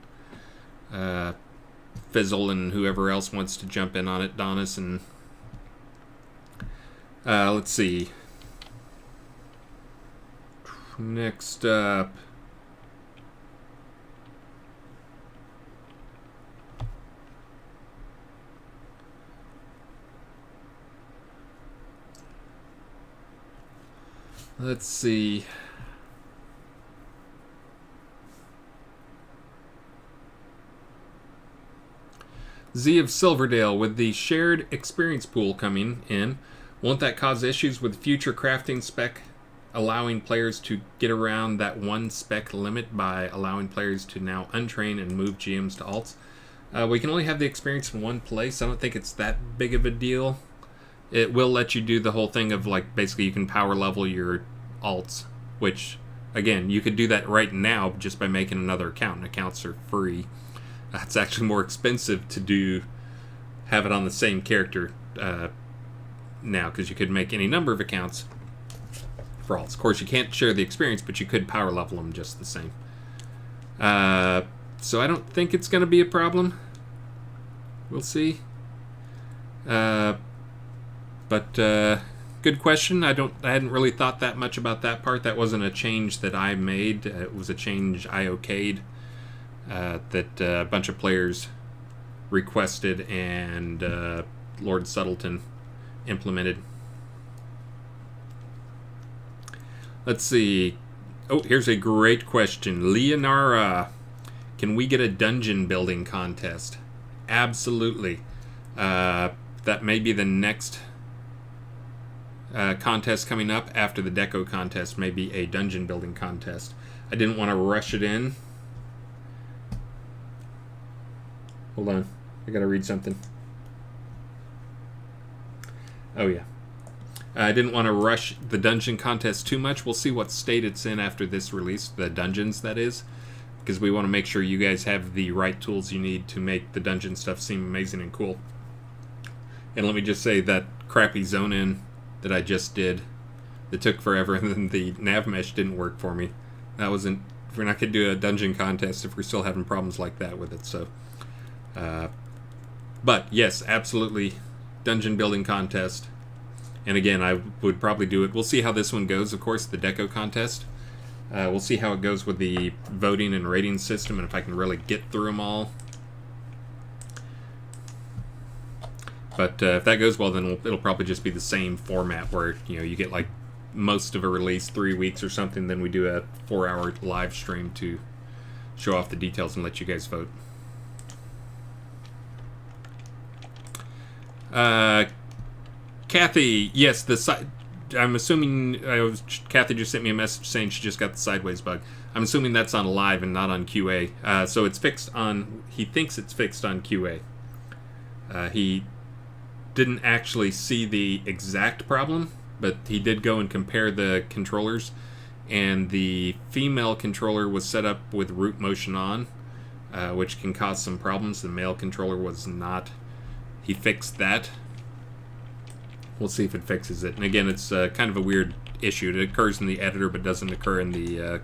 Speaker 1: Fizzle, and whoever else wants to jump in on it, Donis, and let's see. Next up, let's see. Z of Silverdale, with the shared experience pool coming in, won't that cause issues with future crafting spec, allowing players to get around that one spec limit by allowing players to now untrain and move GMs to alts? We can only have the experience in one place. I don't think it's that big of a deal. It will let you do the whole thing of, like, basically you can power level your alts, which, again, you could do that right now just by making another account, and accounts are free. It's actually more expensive to have it on the same character now, because you could make any number of accounts for alts. Of course, you can't share the experience, but you could power level them just the same. So I don't think it's going to be a problem. We'll see. But good question. I hadn't really thought that much about that part. That wasn't a change that I made. It was a change I okayed. That a bunch of players requested and Lord Subtleton implemented. Let's see. Oh, here's a great question. Leonara, can we get a dungeon building contest? Absolutely. That may be the next contest coming up after the Deco contest, may be a dungeon building contest. I didn't want to rush it in. Hold on, I gotta read something. Oh yeah. I didn't want to rush the dungeon contest too much. We'll see what state it's in after this release, the dungeons that is, because we want to make sure you guys have the right tools you need to make the dungeon stuff seem amazing and cool. And let me just say that crappy zone in that I just did, that took forever, and then the nav mesh didn't work for me. That wasn't, we're not going to do a dungeon contest if we're still having problems like that with it, so. But yes, absolutely, dungeon building contest. And again, I would probably do it. We'll see how this one goes, of course, the Deco contest. We'll see how it goes with the voting and rating system, and if I can really get through them all. But if that goes well, then it'll probably just be the same format where you get like most of a release 3 weeks or something. Then we do a 4-hour live stream to show off the details and let you guys vote. Kathy, yes, I'm assuming Kathy just sent me a message saying she just got the sideways bug. I'm assuming that's on live and not on QA. So it's fixed on. He thinks it's fixed on QA. He didn't actually see the exact problem, but he did go and compare the controllers, and the female controller was set up with root motion on, which can cause some problems. The male controller was not. He fixed that. We'll see if it fixes it. And again, it's kind of a weird issue. It occurs in the editor, but doesn't occur in the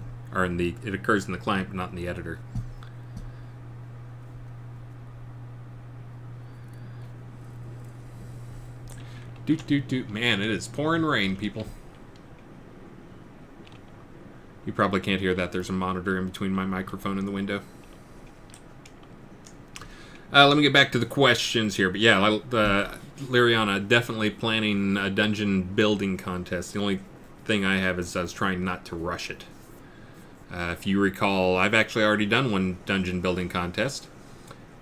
Speaker 1: it occurs in the client, but not in the editor. Man, it is pouring rain, people. You probably can't hear that. There's a monitor in between my microphone and the window. Let me get back to the questions here. But yeah, Liriana, definitely planning a dungeon building contest. The only thing I have is I was trying not to rush it. If you recall, I've actually already done one dungeon building contest.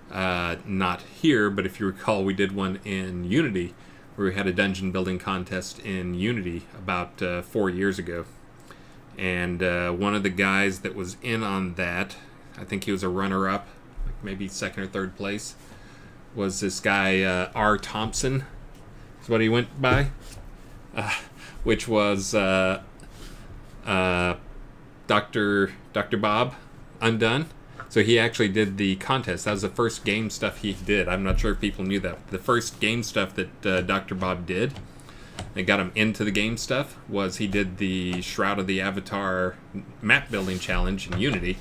Speaker 1: Not here, but if you recall, we did one in Unity, where we had a dungeon building contest in Unity about 4 years ago. And one of the guys that was in on that, I think he was a runner-up, maybe second or third place, was this guy R. Thompson, is what he went by, which was Dr. Bob Undone. So he actually did the contest. That was the first game stuff he did. I'm not sure if people knew that. The first game stuff that Dr. Bob did, that got him into the game stuff, was he did the Shroud of the Avatar map building challenge in Unity,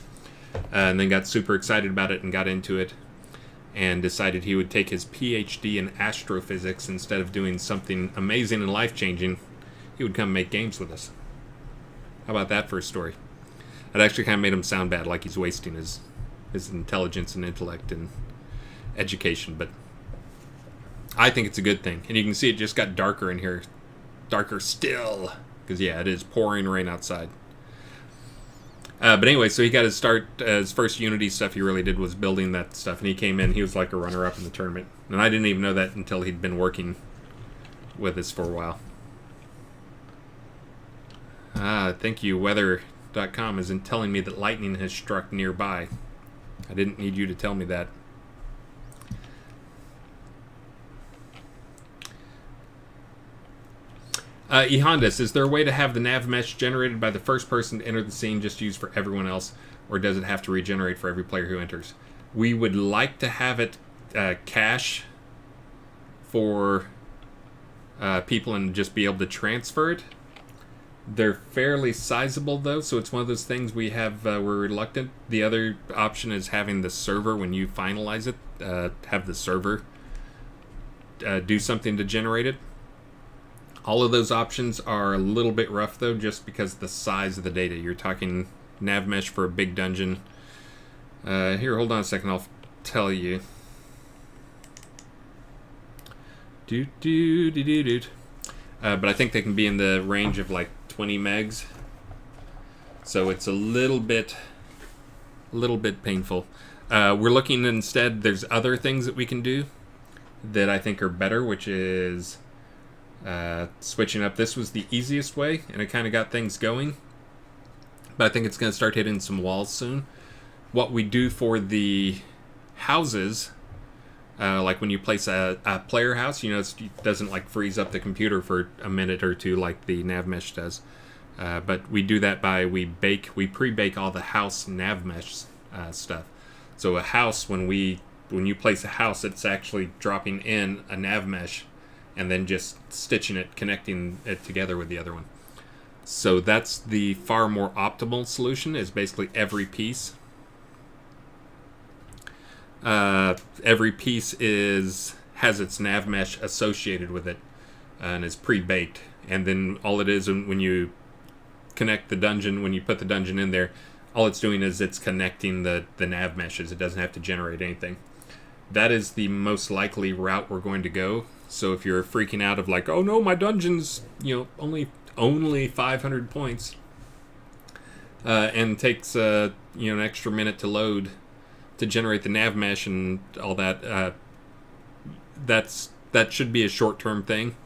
Speaker 1: and then got super excited about it and got into it, and decided he would take his PhD in astrophysics. Instead of doing something amazing and life-changing, he would come make games with us. How about that for a story? It actually kind of made him sound bad, like he's wasting his intelligence and intellect and education, but I think it's a good thing. And you can see it just got darker in here. Darker still, because yeah, it is pouring rain outside. But anyway, so he got his start, his first Unity stuff he really did was building that stuff, and he came in, he was like a runner-up in the tournament. And I didn't even know that until he'd been working with us for a while. Thank you, weather.com isn't telling me that lightning has struck nearby. I didn't need you to tell me that. Ehondas, is there a way to have the nav mesh generated by the first person to enter the scene just used for everyone else, or does it have to regenerate for every player who enters? We would like to have it cache for people and just be able to transfer it. They're fairly sizable though, so it's one of those things we have, we're reluctant. The other option is having the server, when you finalize it, have the server do something to generate it. All of those options are a little bit rough though, just because of the size of the data. You're talking nav mesh for a big dungeon. Here, hold on a second, I'll tell you. But I think they can be in the range of like 20 megs. So it's a little bit painful. We're looking instead, there's other things that we can do that I think are better, which is switching up. This was the easiest way, and it kind of got things going. But I think it's going to start hitting some walls soon. What we do for the houses, like when you place a player house, it doesn't like freeze up the computer for a minute or two like the nav mesh does. But we do that by we pre-bake all the house nav mesh stuff. So a house, when you place a house, it's actually dropping in a nav mesh and then just stitching it, connecting it together with the other one. So that's the far more optimal solution, is basically every piece. Every piece has its nav mesh associated with it and is pre-baked. And then all it is, when you connect the dungeon, when you put the dungeon in there, all it's doing is it's connecting the nav meshes. It doesn't have to generate anything. that is the most likely route we're going to go. So if you're freaking out of like, oh no, my dungeon's, only 500 points, and takes an extra minute to load to generate the nav mesh and all that, that should be a short-term thing.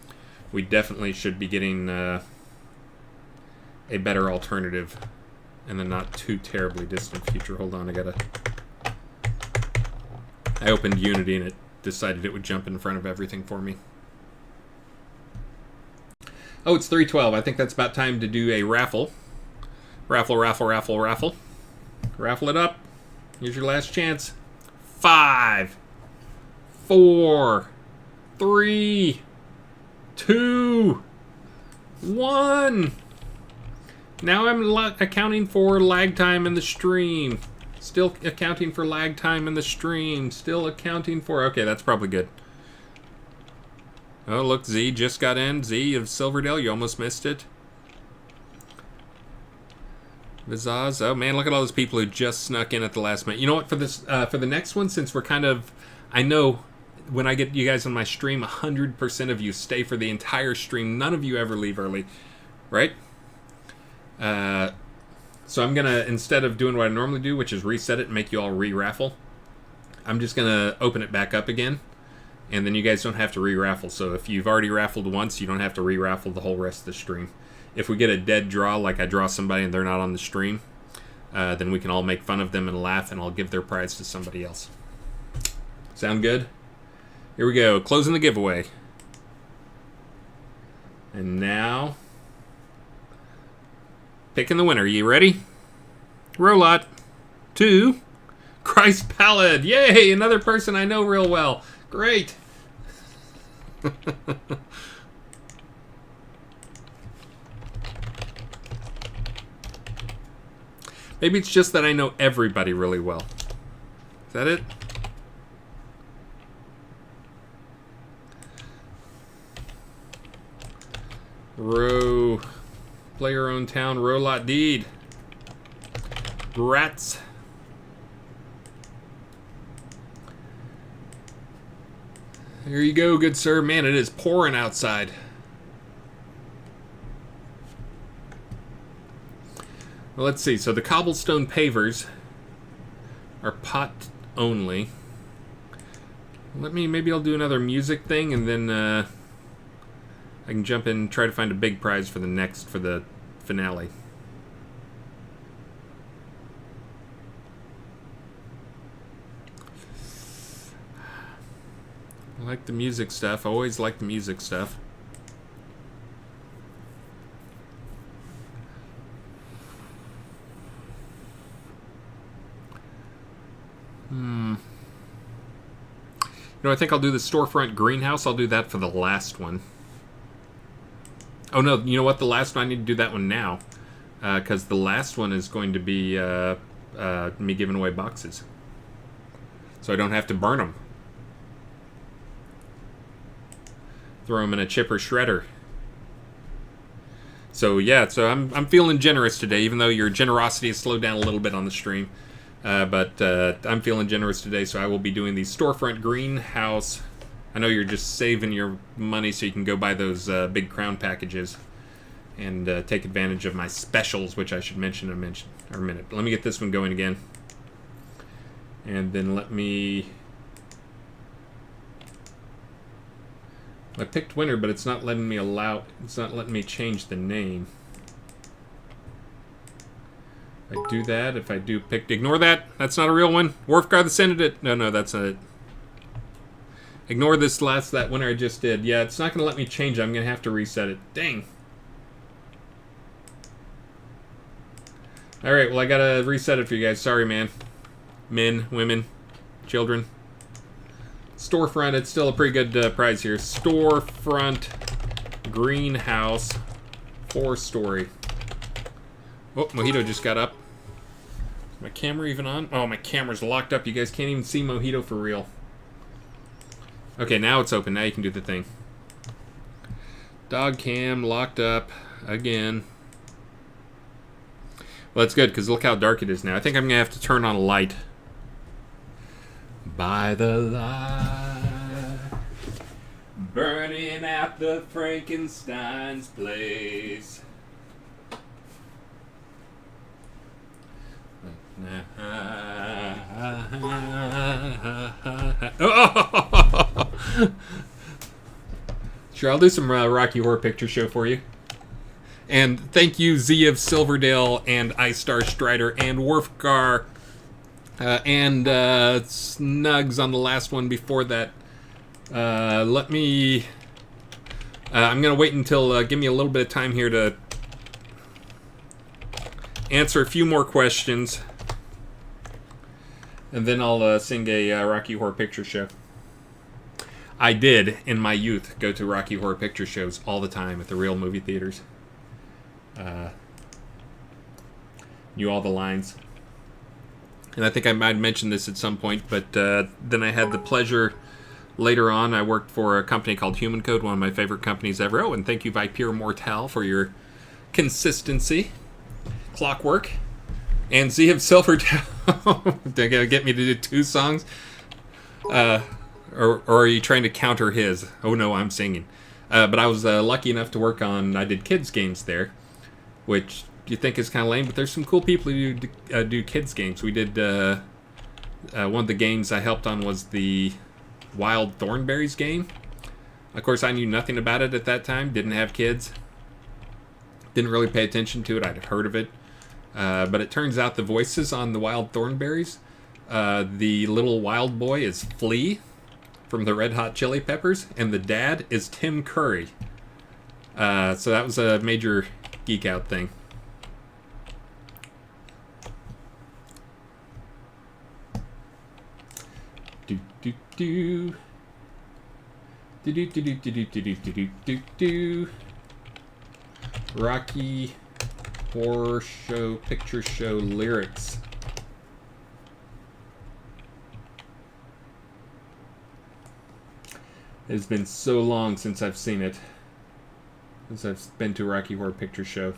Speaker 1: We definitely should be getting a better alternative in the not too terribly distant future. Hold on, I opened Unity and it decided it would jump in front of everything for me. Oh, it's 3:12. I think that's about time to do a raffle. Raffle. Raffle it up. Here's your last chance. 5, 4, 3, 2, 1. Now I'm accounting for lag time in the stream. Still accounting for lag time in the stream. Still accounting for... Okay, that's probably good. Oh, look, Z just got in. Z of Silverdale, you almost missed it. Vizaz. Oh, man, look at all those people who just snuck in at the last minute. You know what? For this, for the next one, since we're kind of... I know when I get you guys on my stream, 100% of you stay for the entire stream. None of you ever leave early, right? So I'm going to, instead of doing what I normally do, which is reset it and make you all re-raffle, I'm just going to open it back up again. And then you guys don't have to re-raffle. So if you've already raffled once, you don't have to re-raffle the whole rest of the stream. If we get a dead draw, like I draw somebody and they're not on the stream, then we can all make fun of them and laugh, and I'll give their prize to somebody else. Sound good? Here we go. Closing the giveaway. And now... picking the winner. You ready? Rolot. 2. Christ Pallid. Yay! Another person I know real well. Great. Maybe it's just that I know everybody really well. Is that it? Row. Player owned town. Rolot deed. Rats. There you go, good sir. Man, it is pouring outside. Well, let's see. So the cobblestone pavers are pot only. Maybe I'll do another music thing, and then I can jump in and try to find a big prize for the finale. I like the music stuff. I always like the music stuff. I think I'll do the storefront greenhouse. I'll do that for the last one. Oh, no. You know what? The last one, I need to do that one now. Because the last one is going to be me giving away boxes. So I don't have to burn them. Throw them in a chipper shredder. So yeah, so I'm feeling generous today, even though your generosity has slowed down a little bit on the stream. But I'm feeling generous today, so I will be doing the storefront greenhouse. I know you're just saving your money so you can go buy those big crown packages and take advantage of my specials, which I should mention in a minute. But let me get this one going again. And then I picked winner, but it's not letting me it's not letting me change the name. If I do that, if I do pick... Ignore that. That's not a real one. Wharfguard the Senate. No, that's not it. Ignore that winner I just did. Yeah, it's not going to let me change it. I'm going to have to reset it. Dang. Alright, well, I got to reset it for you guys. Sorry, man. Men, women, children. Storefront, it's still a pretty good prize here. Storefront greenhouse 4-story. Oh, Mojito just got up. Is my camera even on? Oh, my camera's locked up. You guys can't even see Mojito for real. Okay, now it's open. Now you can do the thing. Dog cam locked up again. Well, that's good, because look how dark it is now. I think I'm going to have to turn on a light. by the light, burning at the Frankenstein's place. Sure, I'll do some Rocky Horror Picture Show for you. And thank you, Z of Silverdale and Ice Star Strider and Wolfgar and Snugs on the last one before that. Let me... I'm going to wait until... give me a little bit of time here to answer a few more questions. And then I'll sing a Rocky Horror Picture Show. I did, in my youth, go to Rocky Horror Picture Shows all the time at the real movie theaters. Knew all the lines. And I think I might mention this at some point, but then I had the pleasure later on. I worked for a company called Human Code, one of my favorite companies ever. Oh, and thank you, Vipere Mortal, for your consistency. Clockwork. And Z of Silvertown. They're going to get me to do 2 songs? Or are you trying to counter his? Oh no, I'm singing. But I was lucky enough to work on... I did kids games there, which you think is kind of lame, but there's some cool people who do kids games. We did... one of the games I helped on was the Wild Thornberries game. Of course, I knew nothing about it at that time. Didn't have kids. Didn't really pay attention to it. I'd heard of it. But it turns out the voices on the Wild Thornberries, the little wild boy is Flea from the Red Hot Chili Peppers, and the dad is Tim Curry. So that was a major geek out thing. Do do do. Do do do do do do do do do do. Rocky Horror Show Picture Show lyrics. It's been so long since I've seen it. Since I've been to a Rocky Horror Picture Show.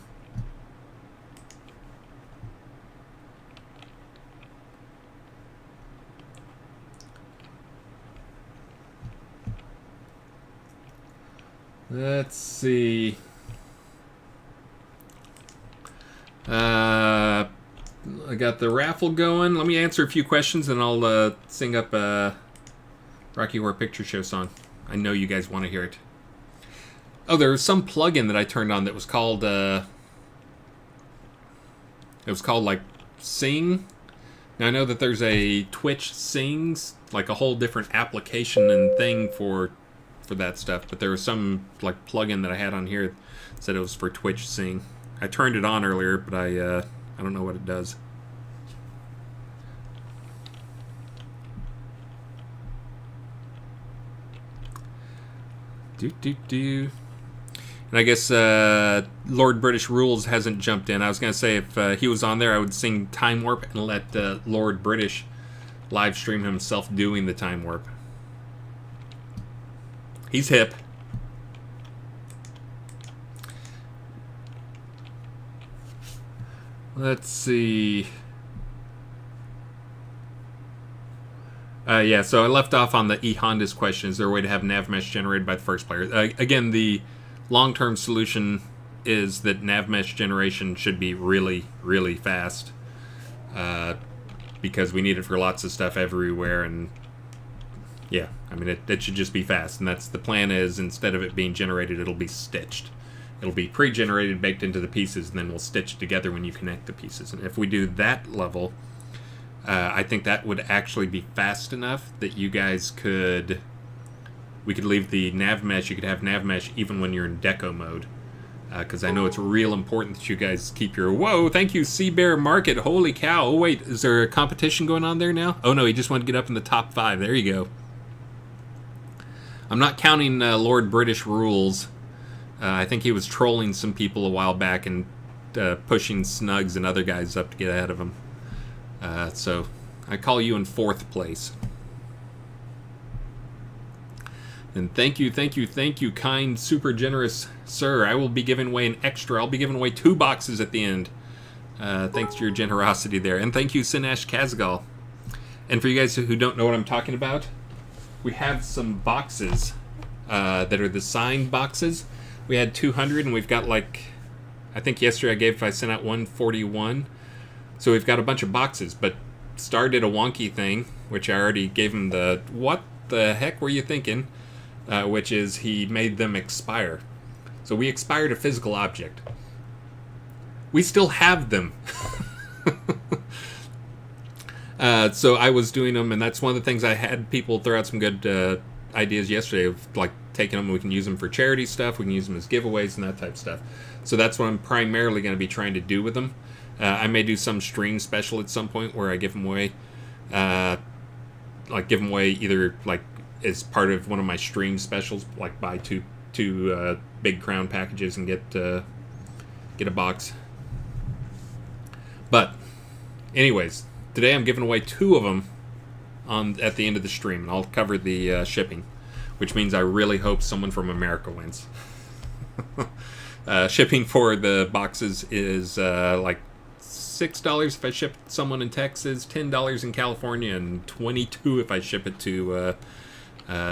Speaker 1: Let's see. I got the raffle going. Let me answer a few questions and I'll sing up a Rocky Horror Picture Show song. I know you guys want to hear it. Oh, there was some plugin that I turned on that was called like Sing. Now I know that there's a Twitch Sings, like a whole different application and thing for that stuff, but there was some like plugin that I had on here that said it was for Twitch Sing. I turned it on earlier, but I don't know what it does. And I guess Lord British Rules hasn't jumped in. I was going to say if he was on there, I would sing Time Warp and let Lord British live stream himself doing the Time Warp. He's hip. Let's see. Yeah, so I left off on the E-Honda's question. Is there a way to have nav mesh generated by the first player? Again, the long-term solution is that nav mesh generation should be really, really fast. Because we need it for lots of stuff everywhere, and yeah, I mean, it should just be fast. And that's the plan is, instead of it being generated, it'll be stitched. It'll be pre-generated, baked into the pieces, and then we'll stitch together when you connect the pieces. And if we do that level... I think that would actually be fast enough that you guys could... We could leave the nav mesh. You could have nav mesh even when you're in deco mode. Because I know it's real important that you guys keep your... Whoa, thank you, Sea Bear Market. Holy cow. Oh, wait, is there a competition going on there now? Oh, no, he just wanted to get up in the top 5. There you go. I'm not counting Lord British Rules. I think he was trolling some people a while back and pushing Snugs and other guys up to get ahead of him. So I call you in 4th place. And thank you, kind, super generous sir. I will be giving away an extra. I'll be giving away 2 boxes at the end. Thanks to your generosity there. And thank you, Sinesh Kazgal. And for you guys who don't know what I'm talking about, we have some boxes that are the signed boxes. We had 200, and we've got like, I think yesterday I sent out 141. So we've got a bunch of boxes, but Star did a wonky thing, which I already gave him the, what the heck were you thinking? Which is he made them expire. So we expired a physical object. We still have them. So I was doing them, and that's one of the things I had people throw out some good ideas yesterday of like taking them. We can use them for charity stuff. We can use them as giveaways and that type of stuff. So that's what I'm primarily going to be trying to do with them. I may do some stream special at some point where I give them away, give them away either like as part of one of my stream specials, like buy two big crown packages and get a box. But anyways, today I'm giving away 2 of them at the end of the stream, and I'll cover the shipping, which means I really hope someone from America wins. Shipping for the boxes is like $6 if I ship it to someone in Texas, $10 in California, and $22 if I ship it to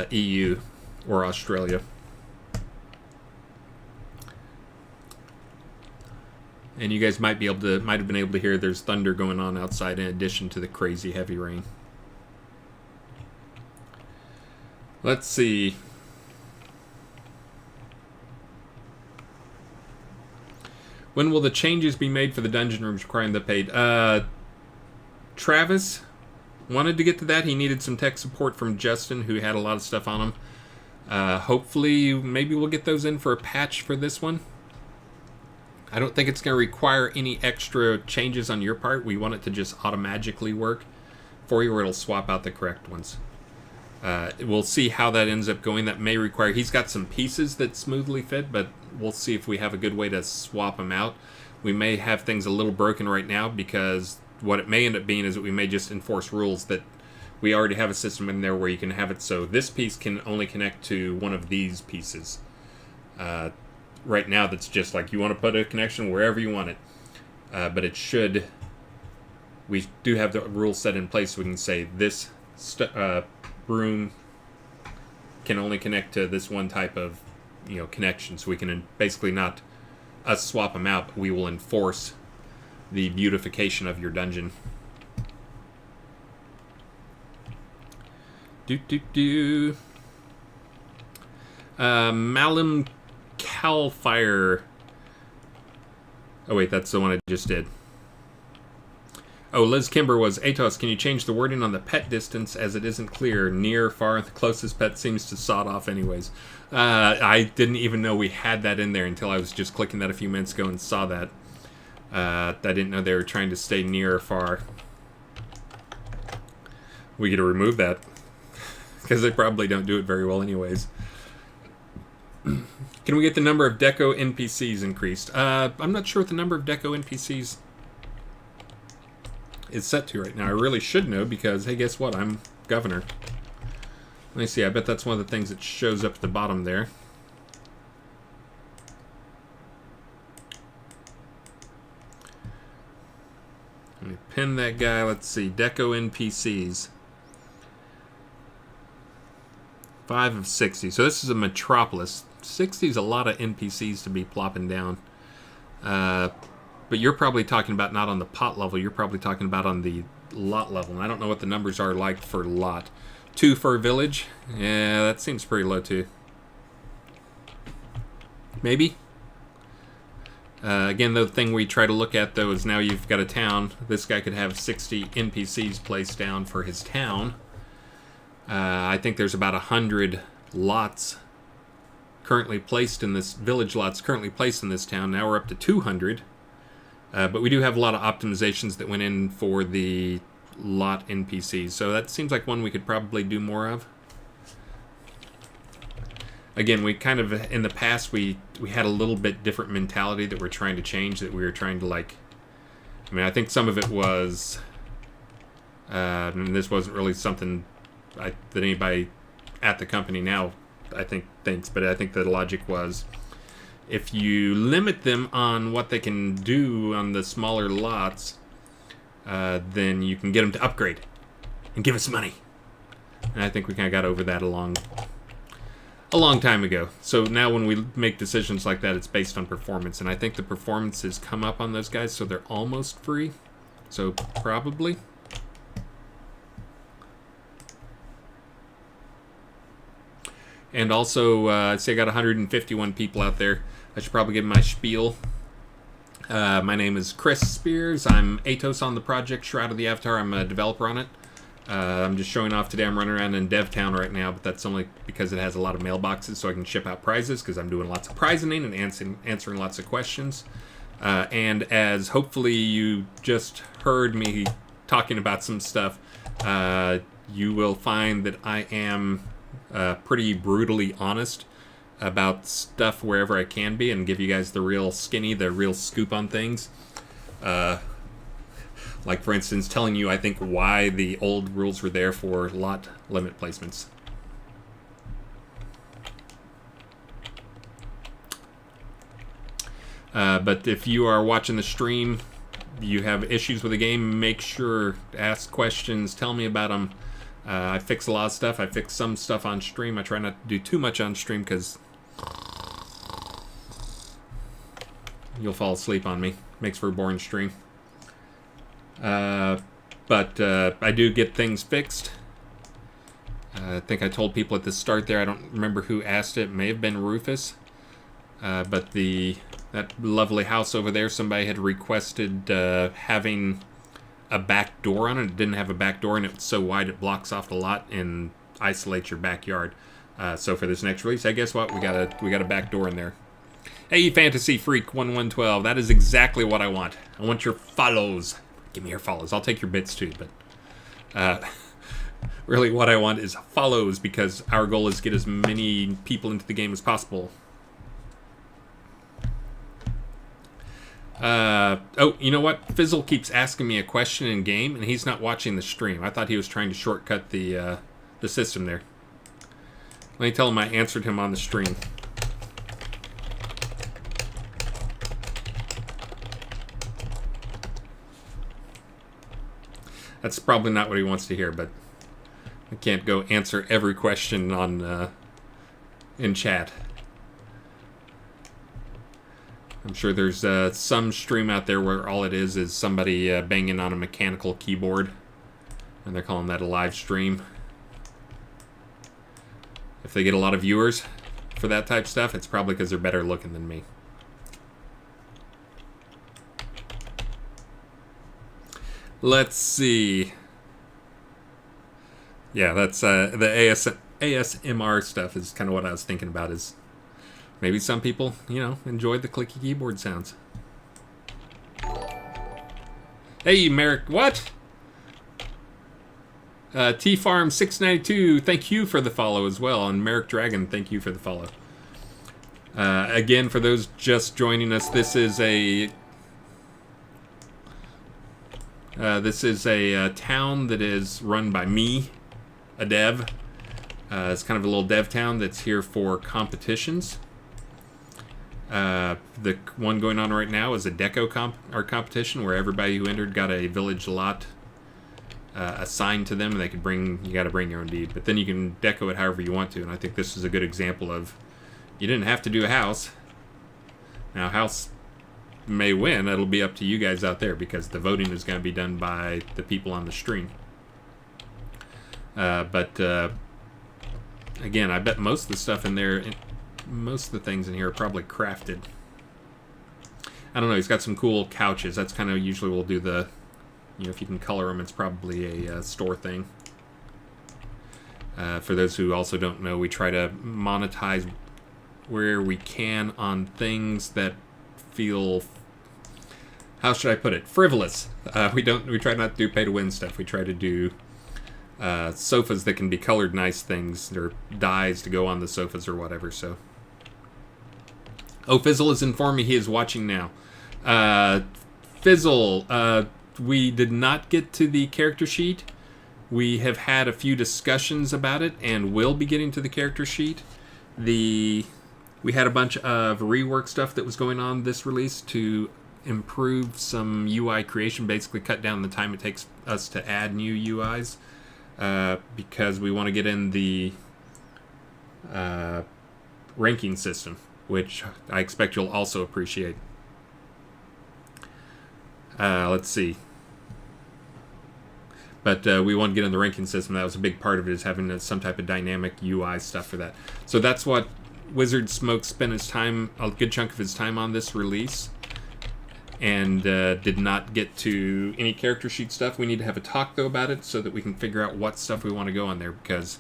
Speaker 1: EU or Australia. And you guys might have been able to hear there's thunder going on outside in addition to the crazy heavy rain. Let's see. When will the changes be made for the dungeon rooms requiring the paid? Travis wanted to get to that. He needed some tech support from Justin, who had a lot of stuff on him. Hopefully, maybe we'll get those in for a patch for this one. I don't think it's going to require any extra changes on your part. We want it to just automatically work for you, or it'll swap out the correct ones. We'll see how that ends up going. That may require... He's got some pieces that smoothly fit, but we'll see if we have a good way to swap them out. We may have things a little broken right now, because what it may end up being is that we may just enforce rules that we already have a system in there where you can have it so this piece can only connect to one of these pieces. Right now, that's just like you want to put a connection wherever you want it. But it should... We do have the rules set in place so we can say this room can only connect to this one type of connection. So we can basically not us swap them out, but we will enforce the beautification of your dungeon. Malum Calfire. Oh wait, that's the one I just did. Oh, Liz Kimber was, Atos, can you change the wording on the pet distance as it isn't clear? Near, far, the closest pet seems to sawed off anyways. I didn't even know we had that in there until I was just clicking that a few minutes ago and saw that. I didn't know they were trying to stay near or far. We get to remove that, because they probably don't do it very well anyways. Can we get the number of Deco NPCs increased? I'm not sure what the number of Deco NPCs is set to right now. I really should know, because, hey, guess what? I'm governor. Let me see. I bet that's one of the things that shows up at the bottom there. Let me pin that guy. Let's see. Deco NPCs. 5 of 60. So this is a metropolis. 60 is a lot of NPCs to be plopping down. But you're probably talking about not on the pot level. You're probably talking about on the lot level. And I don't know what the numbers are like for lot. 2 for village. Yeah, that seems pretty low too. Maybe. Again, the thing we try to look at, though, is now you've got a town. This guy could have 60 NPCs placed down for his town. I think there's about 100 lots currently placed in this, village lots currently placed in this town. Now we're up to 200. But we do have a lot of optimizations that went in for the lot NPCs. So that seems like one we could probably do more of. Again, we kind of, in the past, we had a little bit different mentality that we're trying to change, that we were trying to, like... I mean, I think some of it was... and this wasn't really something that anybody at the company now, I think, thinks, but I think the logic was, if you limit them on what they can do on the smaller lots, then you can get them to upgrade. and give us money. And I think we kind of got over that a long time ago. So now when we make decisions like that, it's based on performance. And I think the performances come up on those guys, so they're almost free. So probably. And also, I'd say I got 151 people out there. I should probably give my spiel. My name is Chris Spears. I'm Atos on the project Shroud of the Avatar. I'm a developer on it. I'm just showing off today. I'm running around in DevTown right now, but that's only because it has a lot of mailboxes, so I can ship out prizes, because I'm doing lots of prizing and answering lots of questions. And as hopefully you just heard me talking about some stuff, you will find that I am pretty brutally honest about stuff wherever I can be, and give you guys the real skinny, the real scoop on things. Like, for instance, telling you, I think, why the old rules were there for lot limit placements. But if you are watching the stream, you have issues with the game, make sure to ask questions, tell me about them. I fix a lot of stuff. I fix some stuff on stream. I try not to do too much on stream, because you'll fall asleep on me. Makes for a boring stream. But I do get things fixed. I think I told people at the start there, I don't remember who asked it. It may have been Rufus. But that lovely house over there, somebody had requested having a back door on it. It didn't have a back door, and it's so wide it blocks off the lot and isolates your backyard. So for this next release, I guess what, we got a back door in there. Hey, Fantasy Freak 1112, that is exactly what I want. I want your follows. Give me your follows. I'll take your bits too, but really what I want is follows, because our goal is to get as many people into the game as possible. Oh, you know what? Fizzle keeps asking me a question in game, and he's not watching the stream. I thought he was trying to shortcut the system there. Let me tell him I answered him on the stream. That's probably not what he wants to hear, but I can't go answer every question on in chat. I'm sure there's some stream out there where all it is somebody banging on a mechanical keyboard, and they're calling that a live stream. If they get a lot of viewers for that type of stuff, it's probably because they're better looking than me. Let's see. Yeah, that's the ASMR stuff is kind of what I was thinking about. Is maybe some people, you know, enjoy the clicky keyboard sounds. Hey, Merrick, what? T-Farm692, thank you for the follow as well. And Merrick Dragon, thank you for the follow. Again, for those just joining us, this is a town that is run by me, a dev. It's kind of a little dev town that's here for competitions. The one going on right now is a deco competition where everybody who entered got a village lot assigned to them, and they could you got to bring your own deed, but then you can deco it however you want to. And I think this is a good example of, you didn't have to do a house. Now, house may win. It'll be up to you guys out there, because the voting is going to be done by the people on the stream. But again, I bet most of the stuff in there, most of the things in here are probably crafted. I don't know, he's got some cool couches. That's kind of usually we'll do the, you know, if you can color them, it's probably a store thing. For those who also don't know, we try to monetize where we can on things that feel, how should I put it, frivolous. We try not to do pay-to-win stuff. We try to do sofas that can be colored nice things, or dyes to go on the sofas or whatever. So, oh, Fizzle is informing me he is watching now. Fizzle, we did not get to the character sheet. We have had a few discussions about it, and will be getting to the character sheet. We had a bunch of rework stuff that was going on this release to improve some UI creation, basically cut down the time it takes us to add new UIs. because we want to get in the ranking system, which I expect you'll also appreciate. Let's see. But we want to get in the ranking system. That was a big part of it, is having some type of dynamic UI stuff for that. So that's what Wizard Smoke spent his time, a good chunk of his time on this release, and did not get to any character sheet stuff. We need to have a talk, though, about it so that we can figure out what stuff we want to go on there, because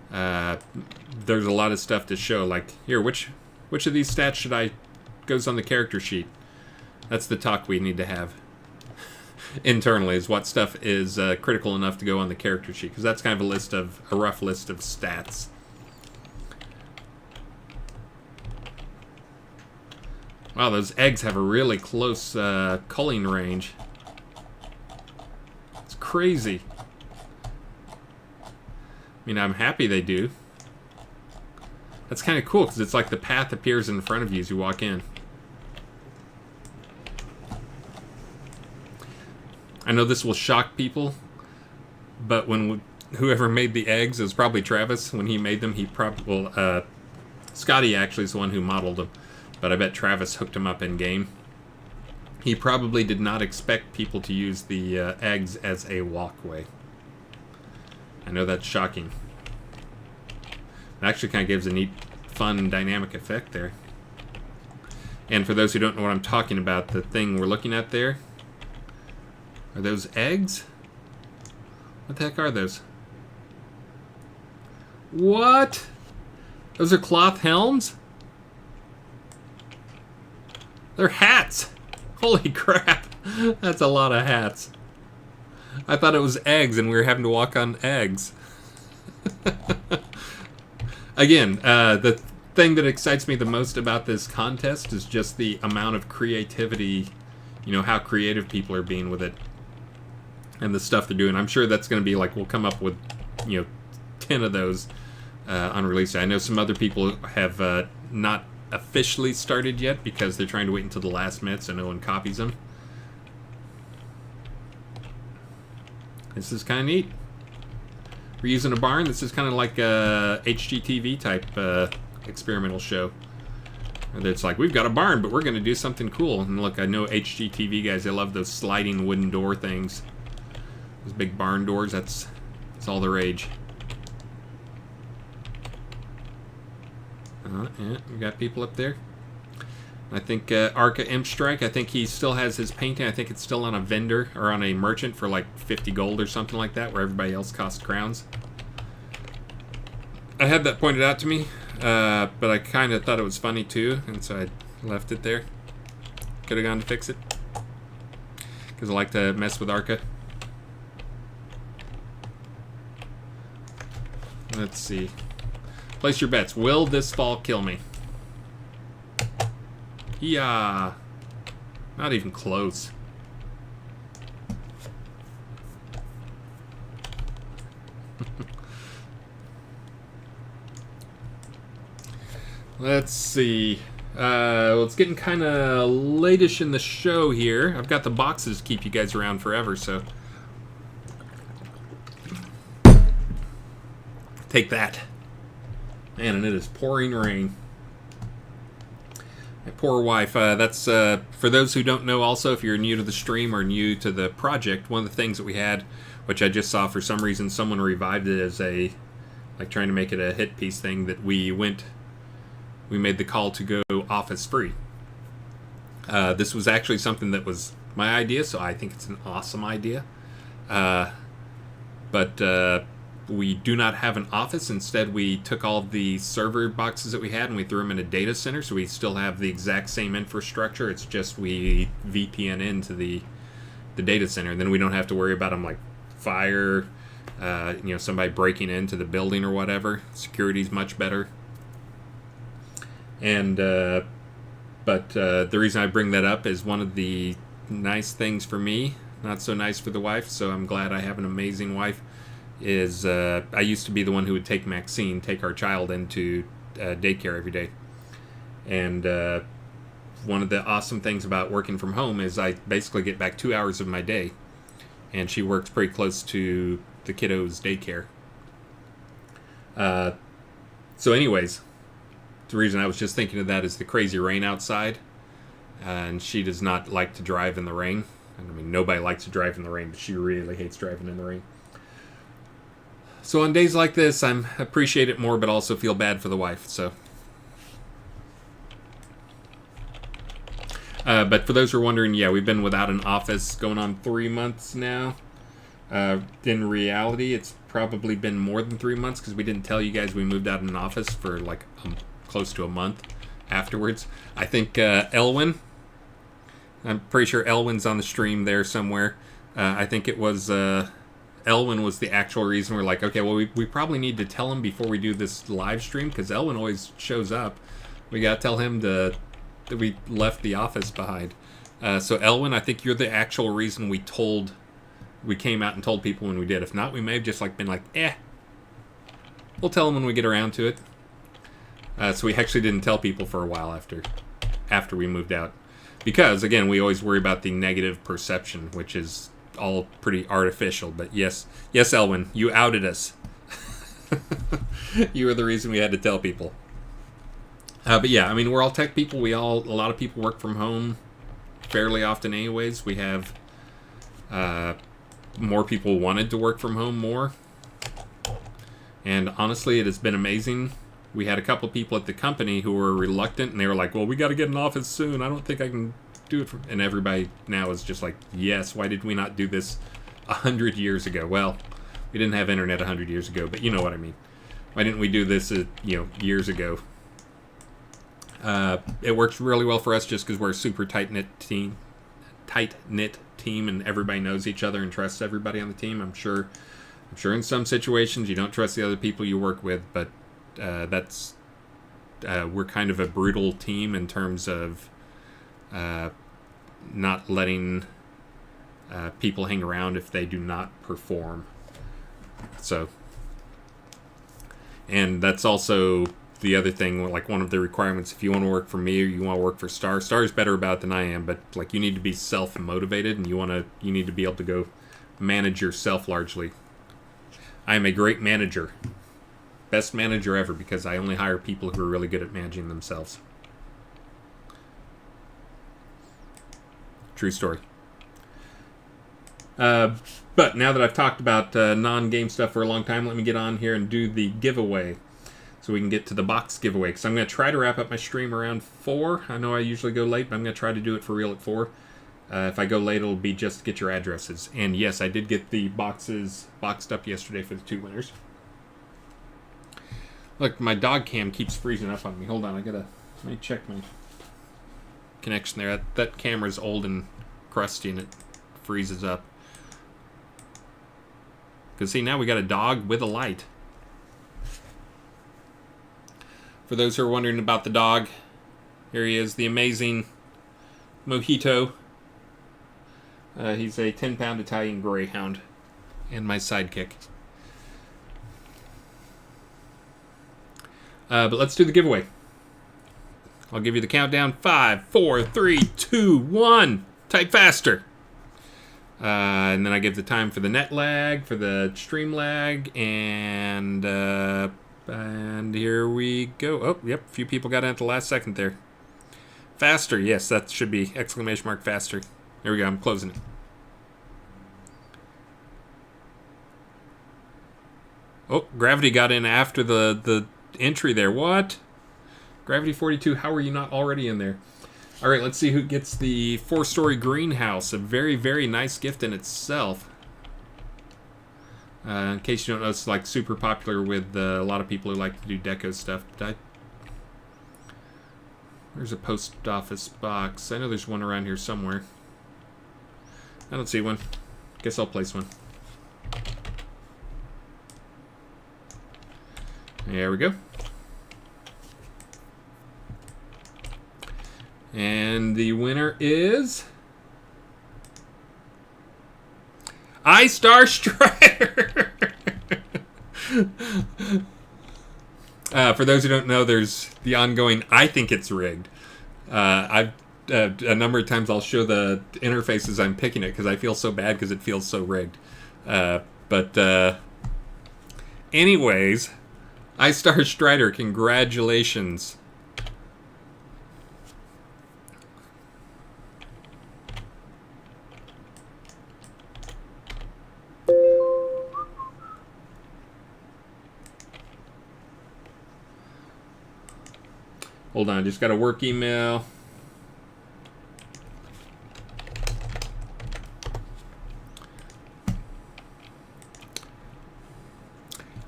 Speaker 1: there's a lot of stuff to show. Like, here, which of these stats goes on the character sheet? That's the talk we need to have internally, is what stuff is critical enough to go on the character sheet, because that's kind of a rough list of stats. Wow, those eggs have a really close culling range. It's crazy. I mean, I'm happy they do. That's kind of cool, because it's like the path appears in front of you as you walk in. I know this will shock people, but whoever made the eggs, it was probably Travis. When he made them, he probably... Well, Scotty actually is the one who modeled them, but I bet Travis hooked them up in game. He probably did not expect people to use the eggs as a walkway. I know that's shocking. It actually kind of gives a neat, fun, dynamic effect there. And for those who don't know what I'm talking about, the thing we're looking at there, are those eggs? What the heck are those? What? Those are cloth helms? They're hats! Holy crap! That's a lot of hats. I thought it was eggs and we were having to walk on eggs. Again, the thing that excites me the most about this contest is just the amount of creativity, you know, how creative people are being with it. And the stuff they're doing. I'm sure that's going to be like, we'll come up with, 10 of those on release day. I know some other people have not officially started yet because they're trying to wait until the last minute so no one copies them. This is kind of neat. We're using a barn. This is kind of like a HGTV type experimental show. And it's like, we've got a barn, but we're going to do something cool. And look, I know HGTV guys, they love those sliding wooden door things. Those big barn doors, that's all the rage. Yeah, we got people up there. I think Arca Imp Strike, I think he still has his painting. I think it's still on a vendor or on a merchant for like 50 gold or something like that, where everybody else costs crowns. I had that pointed out to me, but I kind of thought it was funny too, and so I left it there. Could have gone to fix it, because I like to mess with Arca. Let's see. Place your bets. Will this fall kill me? Yeah. Not even close. Let's see. Well, it's getting kind of late-ish in the show here. I've got the boxes to keep you guys around forever, so... Take that. Man, and it is pouring rain. My poor wife. That's for those who don't know also, if you're new to the stream or new to the project, one of the things that we had, which I just saw for some reason someone revived it as a, like trying to make it a hit piece thing, that we made the call to go office free. This was actually something that was my idea, so I think it's an awesome idea. But we do not have an office. Instead, we took all the server boxes that we had and we threw them in a data center, so we still have the exact same infrastructure. It's just we VPN into the data center, and then we don't have to worry about them like fire, somebody breaking into the building or whatever. Security's much better. And but the reason I bring that up is one of the nice things for me, not so nice for the wife, so I'm glad I have an amazing wife, is I used to be the one who would take Maxine, take our child into daycare every day. And one of the awesome things about working from home is I basically get back 2 hours of my day. And she works pretty close to the kiddo's daycare. So anyways, the reason I was just thinking of that is the crazy rain outside. And she does not like to drive in the rain. I mean, nobody likes to drive in the rain, but she really hates driving in the rain. So on days like this, I appreciate it more, but also feel bad for the wife. So, but for those who are wondering, yeah, we've been without an office going on 3 months now. In reality, it's probably been more than 3 months because we didn't tell you guys we moved out of an office for like close to a month afterwards. I think Elwin, I'm pretty sure Elwin's on the stream there somewhere. I think it was Elwin was the actual reason we're like, okay, well, we probably need to tell him before we do this live stream because Elwin always shows up. We got to tell him that we left the office behind. So Elwin, I think you're the actual reason we came out and told people when we did. If not, we may have just been like, we'll tell them when we get around to it. So we actually didn't tell people for a while after we moved out. Because, again, we always worry about the negative perception, which is all pretty artificial. But yes, Elwin, you outed us. You were the reason we had to tell people. But yeah, I mean, we're all tech people. A lot of people work from home fairly often anyways. We have more people wanted to work from home more. And honestly, it has been amazing. We had a couple of people at the company who were reluctant, and they were like, well, we got to get an office soon. I don't think I can do it. And everybody now is just like, yes, why did we not do this 100 years ago? Well, we didn't have internet 100 years ago, but you know what I mean. Why didn't we do this, years ago? It works really well for us just because we're a super tight-knit team, and everybody knows each other and trusts everybody on the team. I'm sure in some situations you don't trust the other people you work with, but we're kind of a brutal team in terms of not letting people hang around if they do not perform. So, and that's also the other thing, like one of the requirements. If you want to work for me or you want to work for Star's better about it than I am, but like you need to be self-motivated and you need to be able to go manage yourself largely. I am a great manager. Best manager ever because I only hire people who are really good at managing themselves. True story. But now that I've talked about non-game stuff for a long time, let me get on here and do the giveaway so we can get to the box giveaway. Because I'm going to try to wrap up my stream around 4. I know I usually go late, but I'm going to try to do it for real at 4. If I go late, it'll be just to get your addresses. And yes, I did get the boxes boxed up yesterday for the 2 winners. Look, my dog cam keeps freezing up on me. Hold on, let me check my connection there. That camera's old and crusty and it freezes up. Because see, now we got a dog with a light. For those who are wondering about the dog, here he is, the amazing Mojito. He's a 10-pound Italian Greyhound and my sidekick. But let's do the giveaway. I'll give you the countdown. 5, 4, 3, 2, 1. Type faster. And then I give the time for the net lag, for the stream lag, and here we go. Oh, yep, a few people got in at the last second there. Faster, yes, that should be exclamation mark faster. There we go, I'm closing it. Oh, Gravity got in after the entry there. What? Gravity 42, how are you not already in there? All right, let's see who gets the 4-story greenhouse. A very, very nice gift in itself. In case you don't know, it's like super popular with a lot of people who like to do deco stuff. There's a post office box. I know there's one around here somewhere. I don't see one. Guess I'll place one. There we go. And the winner is iStar Strider. For those who don't know, there's the ongoing I think it's rigged. I've a number of times I'll show the interfaces I'm picking it because I feel so bad because it feels so rigged. But, anyways, iStar Strider, congratulations. Hold on, just got a work email.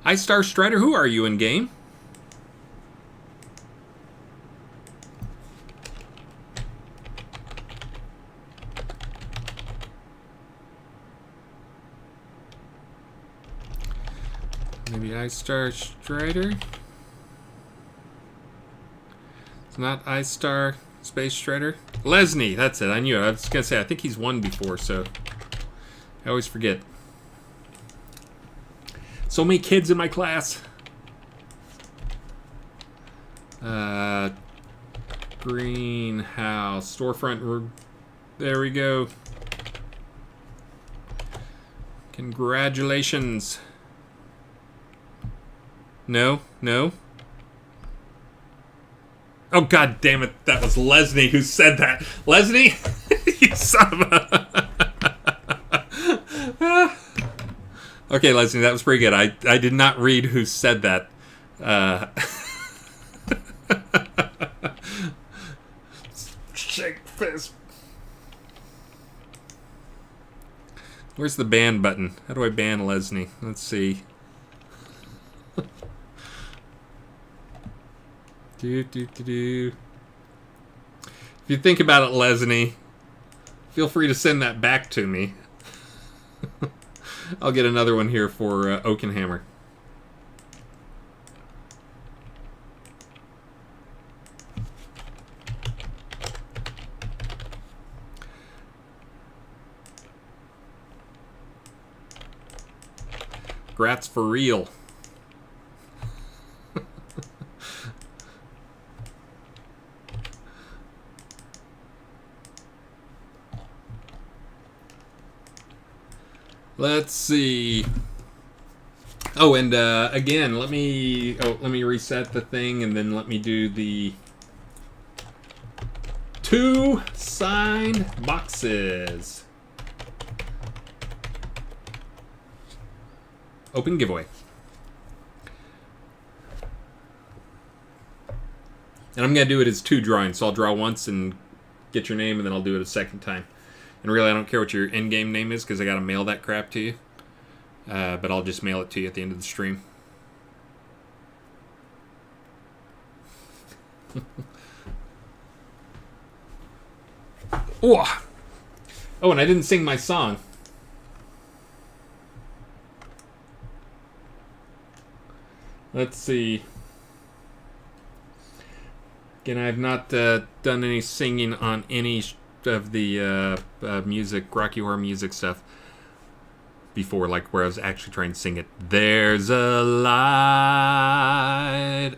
Speaker 1: iStar Strider, who are you in game? Maybe iStar Strider? It's not iStar Space Strider. Lesney, that's it. I knew it. I was going to say, I think he's won before, so I always forget. So many kids in my class. Greenhouse. Storefront. There we go. Congratulations. No, no. Oh, god damn it. That was Lesney who said that. Lesney? You son of a... Okay, Lesney, that was pretty good. I did not read who said that. Shake fist. Where's the ban button? How do I ban Lesney? Let's see. If you think about it, Lesney, feel free to send that back to me. I'll get another one here for Oakenhammer. Grats for real. Let's see. Oh, and again, let me reset the thing, and then let me do the 2 signed boxes. Open giveaway. And I'm going to do it as 2 drawings, so I'll draw once and get your name, and then I'll do it a second time. And really, I don't care what your in-game name is, because I got to mail that crap to you. But I'll just mail it to you at the end of the stream. Oh, and I didn't sing my song. Let's see. Again, I have not done any singing on any of the music, Rocky Horror music stuff before, like where I was actually trying to sing it. There's a light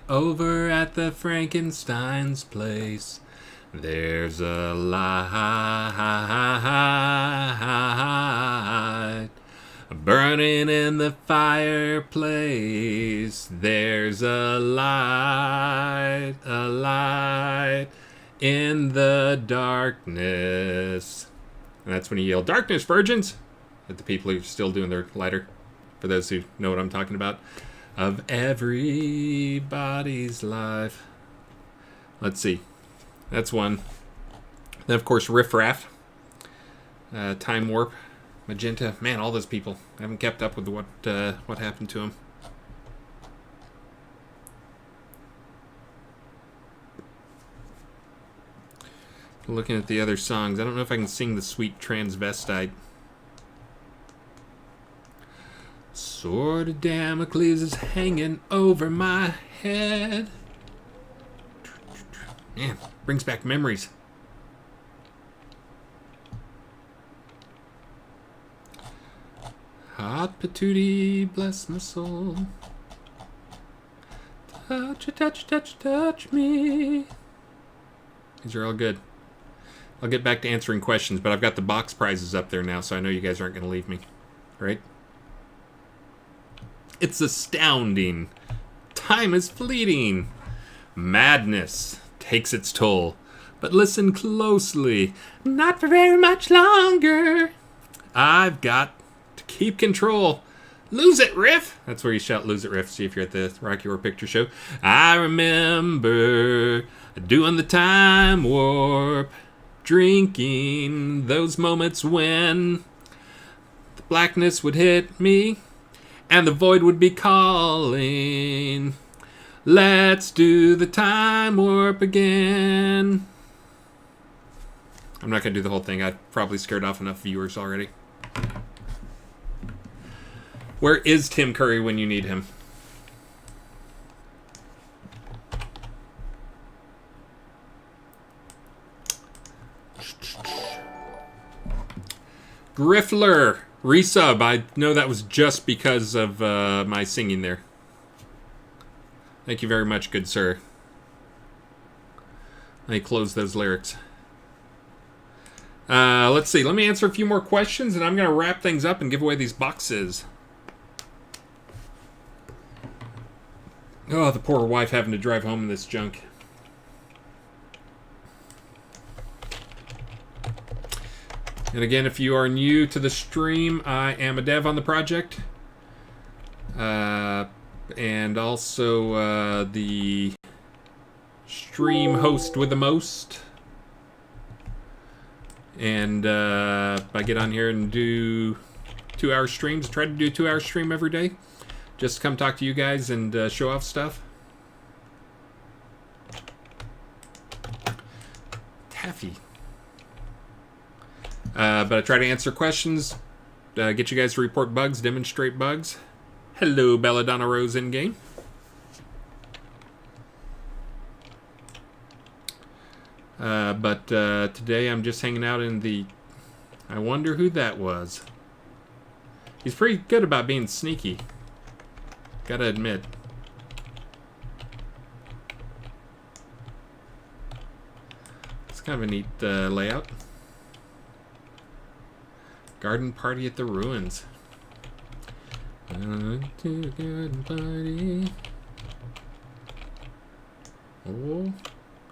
Speaker 1: over at the Frankenstein's place. There's a light burning in the fireplace. There's a light in the darkness. And that's when you yell, "Darkness, virgins!" at the people who are still doing their lighter. For those who know what I'm talking about. Of everybody's life. Let's see. That's one. Then, of course, Riff Raff. Time Warp. Magenta. Man, all those people. I haven't kept up with what happened to them. Looking at the other songs. I don't know if I can sing the Sweet Transvestite. Sword of Damocles is hanging over my head. Man, brings back memories. Hot patootie, bless my soul. Touch, touch, touch, touch me. These are all good. I'll get back to answering questions, but I've got the box prizes up there now, so I know you guys aren't going to leave me. Right? It's astounding. Time is fleeting. Madness takes its toll. But listen closely. Not for very much longer. I've got to keep control. Lose it, Riff! That's where you shout lose it, Riff. See if you're at the Rocky Horror Picture Show. I remember doing the time warp. Drinking those moments when the blackness would hit me and the void would be calling. Let's do the time warp again. I'm not going to do the whole thing. I've probably scared off enough viewers already. Where is Tim Curry when you need him? Griffler, resub. I know that was just because of my singing there. Thank you very much, good sir. Let me close those lyrics. Let's see. Let me answer a few more questions, and I'm going to wrap things up and give away these boxes. Oh, the poor wife having to drive home in this junk. And again, if you are new to the stream, I am a dev on the project. And also the stream host with the most. And I get on here and do 2-hour streams. Try to do a 2-hour stream every day. Just to come talk to you guys and show off stuff. Taffy. But I try to answer questions, get you guys to report bugs, demonstrate bugs. Hello, Belladonna Rose in-game. But today I'm just hanging out in the... I wonder who that was. He's pretty good about being sneaky. Gotta admit. It's kind of a neat layout. Garden party at the ruins. To a garden party. Oh,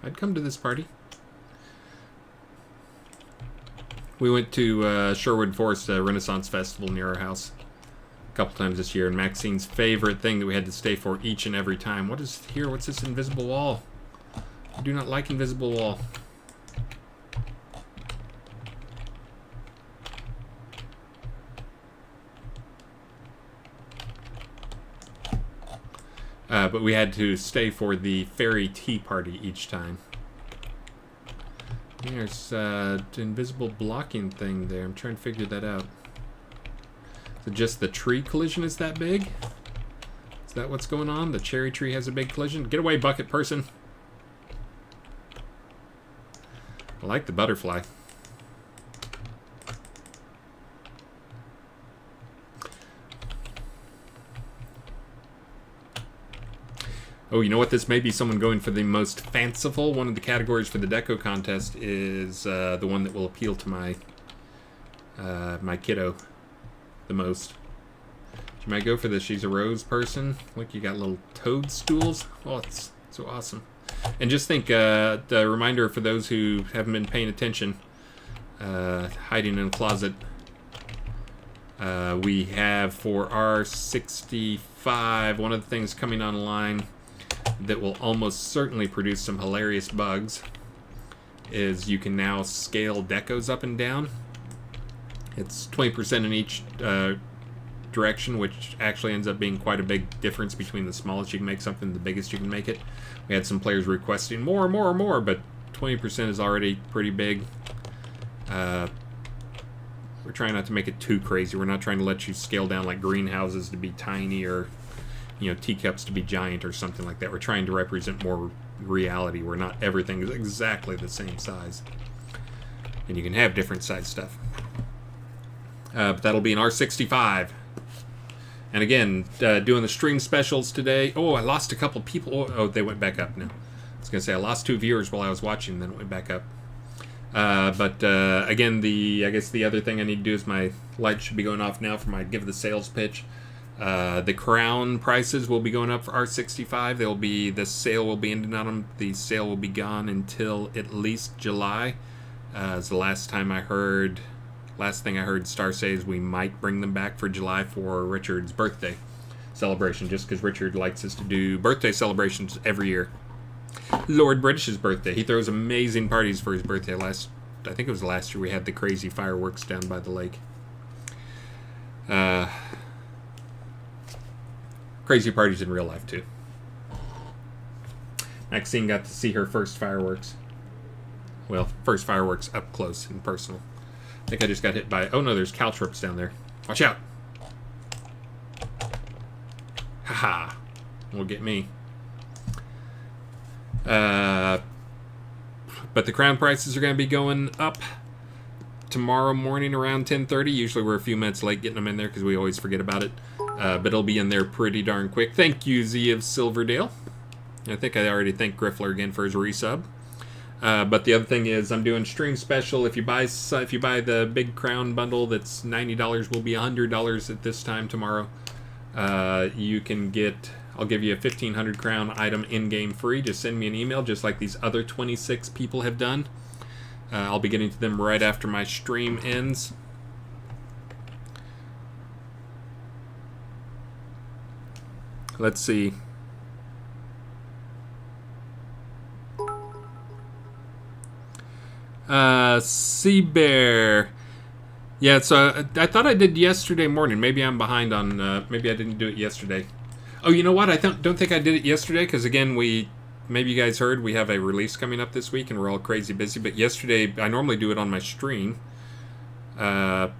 Speaker 1: I'd come to this party. We went to Sherwood Forest Renaissance Festival near our house a couple times this year, and Maxine's favorite thing that we had to stay for each and every time. What is here? What's this invisible wall? I do not like invisible wall. But we had to stay for the fairy tea party each time. There's an invisible blocking thing there. I'm trying to figure that out. Is it just the tree collision is that big? Is that what's going on? The cherry tree has a big collision? Get away, bucket person. I like the butterfly. Oh, you know what? This may be someone going for the most fanciful. One of the categories for the deco contest is the one that will appeal to my my kiddo the most. You might go for this. She's a rose person. Look, you got little toadstools. Oh, it's so awesome. And just think, the reminder for those who haven't been paying attention, hiding in a closet. We have for R65, one of the things coming online that will almost certainly produce some hilarious bugs is you can now scale decos up and down. It's 20% in each direction, which actually ends up being quite a big difference between the smallest you can make something and the biggest you can make it. We had some players requesting more, but 20% is already pretty big. We're trying not to make it too crazy. We're not trying to let you scale down like greenhouses to be tiny or, you know, teacups to be giant or something like that. We're trying to represent more reality where not everything is exactly the same size. And you can have different size stuff. But that'll be an R65. And again, doing the stream specials today. Oh, I lost a couple people. Oh, they went back up now. I was going to say I lost 2 viewers while I was watching, then it went back up. But again, I guess the other thing I need to do is my light should be going off now for my give the sales pitch. The Crown prices will be going up for R65. The sale will be ending on them. The sale will be gone until at least July. As the last thing I heard, Star says we might bring them back for July for Richard's birthday celebration, just because Richard likes us to do birthday celebrations every year. Lord British's birthday. He throws amazing parties for his birthday. I think it was last year we had the crazy fireworks down by the lake. Crazy parties in real life, too. Maxine got to see her first fireworks. Well, first fireworks up close and personal. I think I just got hit by... Oh, no, there's caltrops down there. Watch out. Haha. Will get me. But the Crown prices are going to be going up tomorrow morning around 10:30. Usually we're a few minutes late getting them in there because we always forget about it. But it'll be in there pretty darn quick. Thank you, Z of Silverdale. I think I already thanked Griffler again for his resub. But the other thing is I'm doing stream special. If you buy the big Crown bundle that's $90, will be $100 at this time tomorrow. You can get... I'll give you a 1,500 Crown item in-game free. Just send me an email, just like these other 26 people have done. I'll be getting to them right after my stream ends. Let's see. Sea Bear. Yeah, so I thought I did yesterday morning. Maybe I'm behind on... maybe I didn't do it yesterday. Oh, you know what? I don't think I did it yesterday because, again, maybe you guys heard we have a release coming up this week and we're all crazy busy. But yesterday, I normally do it on my stream. Older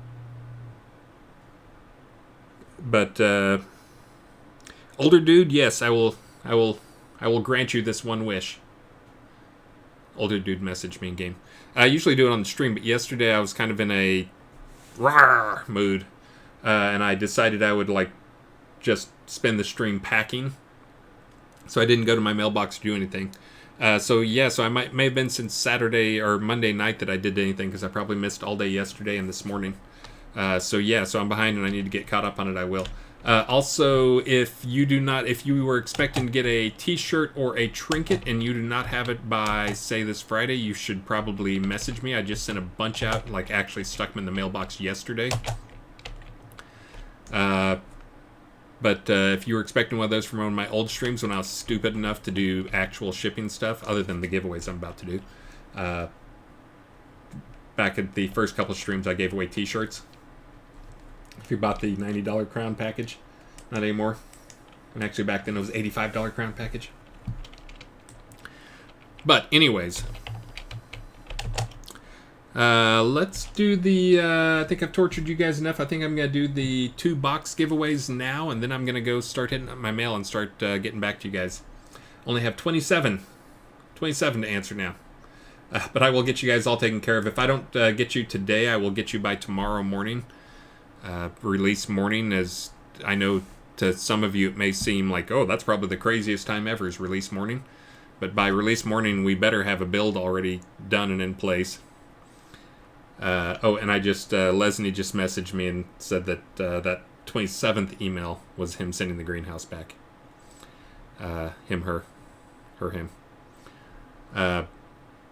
Speaker 1: dude, yes, I will grant you this one wish. Older dude messaged me in game. I usually do it on the stream, but yesterday I was kind of in a rawr mood, and I decided I would just spend the stream packing. So I didn't go to my mailbox to do anything. So I may have been since Saturday or Monday night that I did anything because I probably missed all day yesterday and this morning. So I'm behind and I need to get caught up on it. I will. Also, if you were expecting to get a t-shirt or a trinket and you do not have it by, say, this Friday, you should probably message me. I just sent a bunch out, actually stuck them in the mailbox yesterday. But if you were expecting one of those from one of my old streams when I was stupid enough to do actual shipping stuff, other than the giveaways I'm about to do, back at the first couple of streams I gave away t-shirts. If you bought the $90 Crown package, not anymore. And actually back then it was $85 Crown package. But anyways, let's do the, I think I've tortured you guys enough. I think I'm going to do the 2 box giveaways now, and then I'm going to go start hitting up my mail and start getting back to you guys. Only have 27 to answer now. But I will get you guys all taken care of. If I don't get you today, I will get you by tomorrow morning. Release morning, as I know to some of you it may seem like, oh, that's probably the craziest time ever is release morning. But by release morning, we better have a build already done and in place. And I just, Lesney just messaged me and said that that 27th email was him sending the greenhouse back. Him.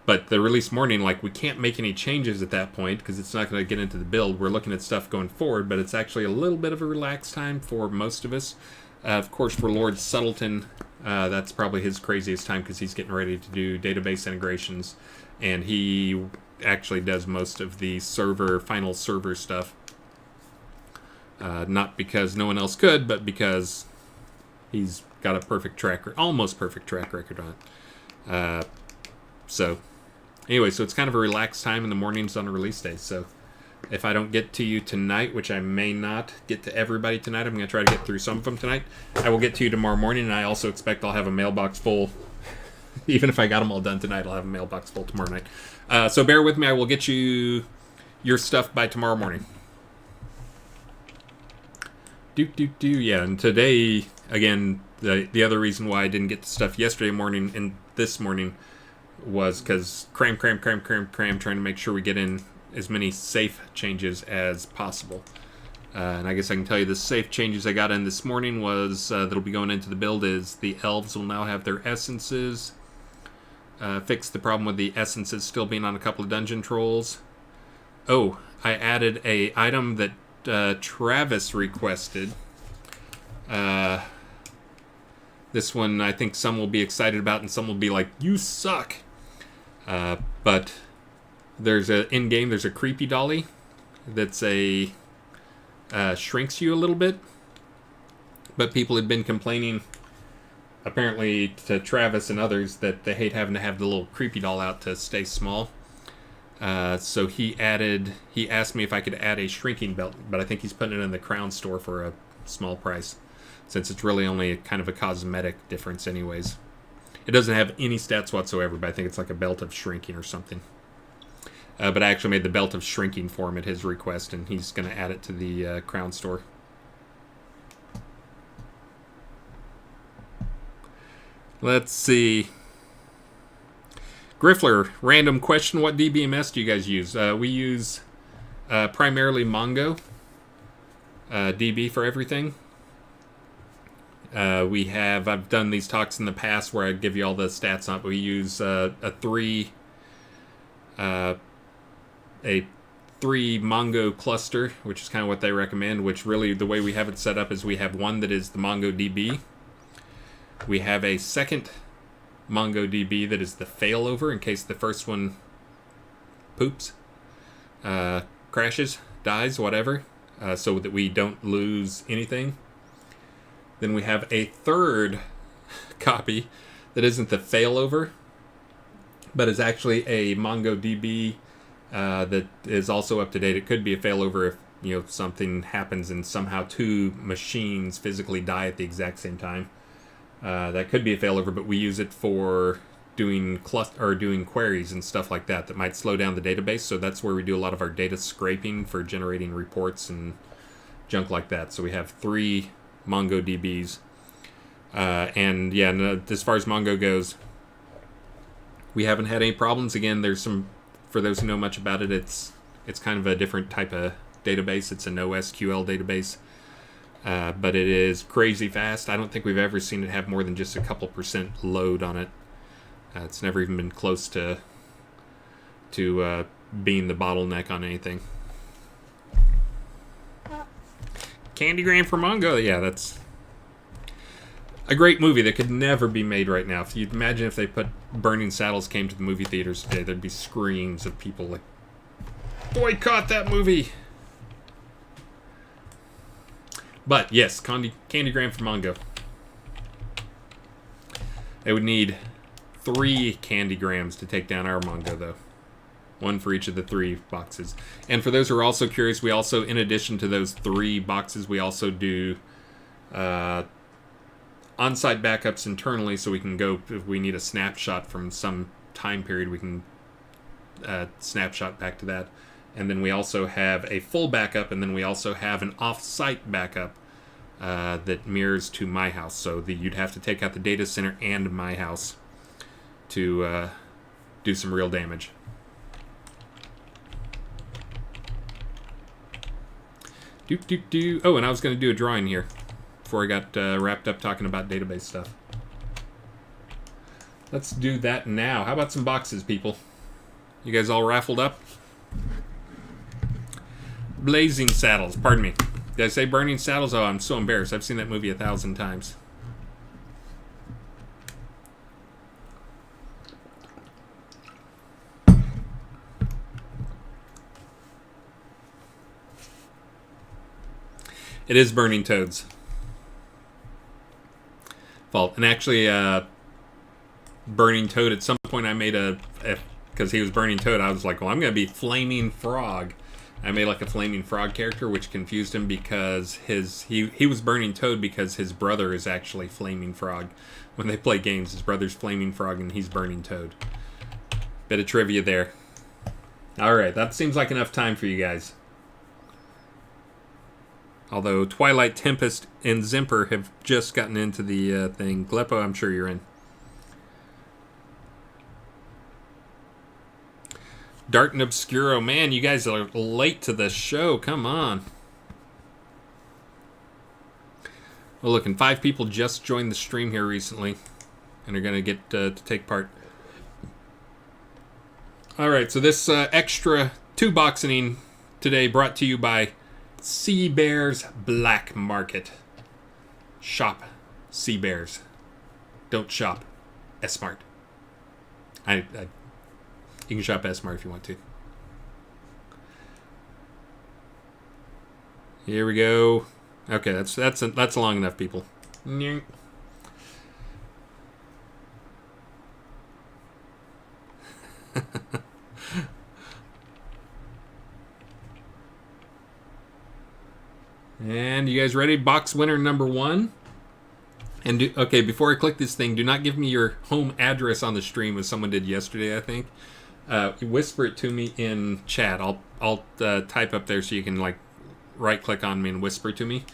Speaker 1: But the release morning, we can't make any changes at that point because it's not going to get into the build. We're looking at stuff going forward, but it's actually a little bit of a relaxed time for most of us. Of course, for Lord Subtleton, that's probably his craziest time because he's getting ready to do database integrations, and he actually does most of the final server stuff. Not because no one else could, but because he's got a almost perfect track record on it. Anyway, so it's kind of a relaxed time in the mornings on a release day. So if I don't get to you tonight, which I may not get to everybody tonight, I'm going to try to get through some of them tonight. I will get to you tomorrow morning, and I also expect I'll have a mailbox full. Even if I got them all done tonight, I'll have a mailbox full tomorrow night. So bear with me. I will get you your stuff by tomorrow morning. Yeah, and today, again, the other reason why I didn't get the stuff yesterday morning and this morning was because cram, trying to make sure we get in as many safe changes as possible. And I guess I can tell you the safe changes I got in this morning was that'll be going into the build is the elves will now have their essences. Fix the problem with the essences still being on a couple of dungeon trolls. Oh, I added a item that Travis requested. This one I think some will be excited about and some will be like, you suck. But there's in-game there's a creepy dolly that's a shrinks you a little bit. But people had been complaining, apparently to Travis and others, that they hate having to have the little creepy doll out to stay small. So he asked me if I could add a shrinking belt, but I think he's putting it in the Crown store for a small price, since it's really only kind of a cosmetic difference anyways. It doesn't have any stats whatsoever, but I think it's like a belt of shrinking or something. But I actually made the belt of shrinking for him at his request, and he's going to add it to the Crown store. Let's see. Griffler, random question. What DBMS do you guys use? We use primarily Mongo DB for everything. I've done these talks in the past where I give you all the stats on it, but we use a three Mongo cluster, which is kind of what they recommend, which really the way we have it set up is we have one that is the MongoDB. We have a second MongoDB that is the failover in case the first one poops, crashes, dies, whatever, so that we don't lose anything. Then we have a third copy that isn't the failover, but is actually a MongoDB that is also up to date. It could be a failover if something happens and somehow two machines physically die at the exact same time. That could be a failover, but we use it for doing queries and stuff like that might slow down the database. So that's where we do a lot of our data scraping for generating reports and junk like that. So we have 3 MongoDBs. And as far as Mongo goes, we haven't had any problems. Again, there's some, for those who know much about it, it's kind of a different type of database. It's a NoSQL database. But it is crazy fast. I don't think we've ever seen it have more than just a couple % load on it. It's never even been close to being the bottleneck on anything. Candygram for Mongo. Yeah, that's a great movie that could never be made right now. If you'd imagine if they put Burning Saddles came to the movie theaters today, there'd be screams of people like, boycott that movie. But yes, Candygram for Mongo. They would need 3 Candygrams to take down our Mongo, though. 1 for each of the 3 boxes. And for those who are also curious, we also, in addition to those 3 boxes, we also do on-site backups internally, so we can go, if we need a snapshot from some time period, we can snapshot back to that. And then we also have a full backup, and then we also have an off-site backup that mirrors to my house. So you'd have to take out the data center and my house to do some real damage. Oh, and I was going to do a drawing here before I got wrapped up talking about database stuff. Let's do that now. How about some boxes, people? You guys all raffled up? Blazing Saddles, pardon me. Did I say Burning Saddles? Oh, I'm so embarrassed. I've seen that movie 1,000 times. It is Burning Toad's fault. And actually, Burning Toad, at some point I made because he was Burning Toad, I was like, well, I'm going to be Flaming Frog. I made like a Flaming Frog character, which confused him because he was Burning Toad because his brother is actually Flaming Frog. When they play games, his brother's Flaming Frog and he's Burning Toad. Bit of trivia there. Alright, that seems like enough time for you guys. Although Twilight Tempest and Zimper have just gotten into the thing. Gleppo, I'm sure you're in. Dart and Obscuro. Man, you guys are late to the show. Come on. Well, look, and 5 people just joined the stream here recently, and are going to get to take part. All right, so this extra 2-boxing today brought to you by Sea Bears Black Market. Shop Sea Bears. Don't shop S-Mart. You can shop S-Mart if you want to. Here we go. Okay, that's long enough, people. And you guys ready? Box winner number 1. And okay, before I click this thing, do not give me your home address on the stream as someone did yesterday, I think. Whisper it to me in chat. I'll type up there so you can like right click on me and whisper to me.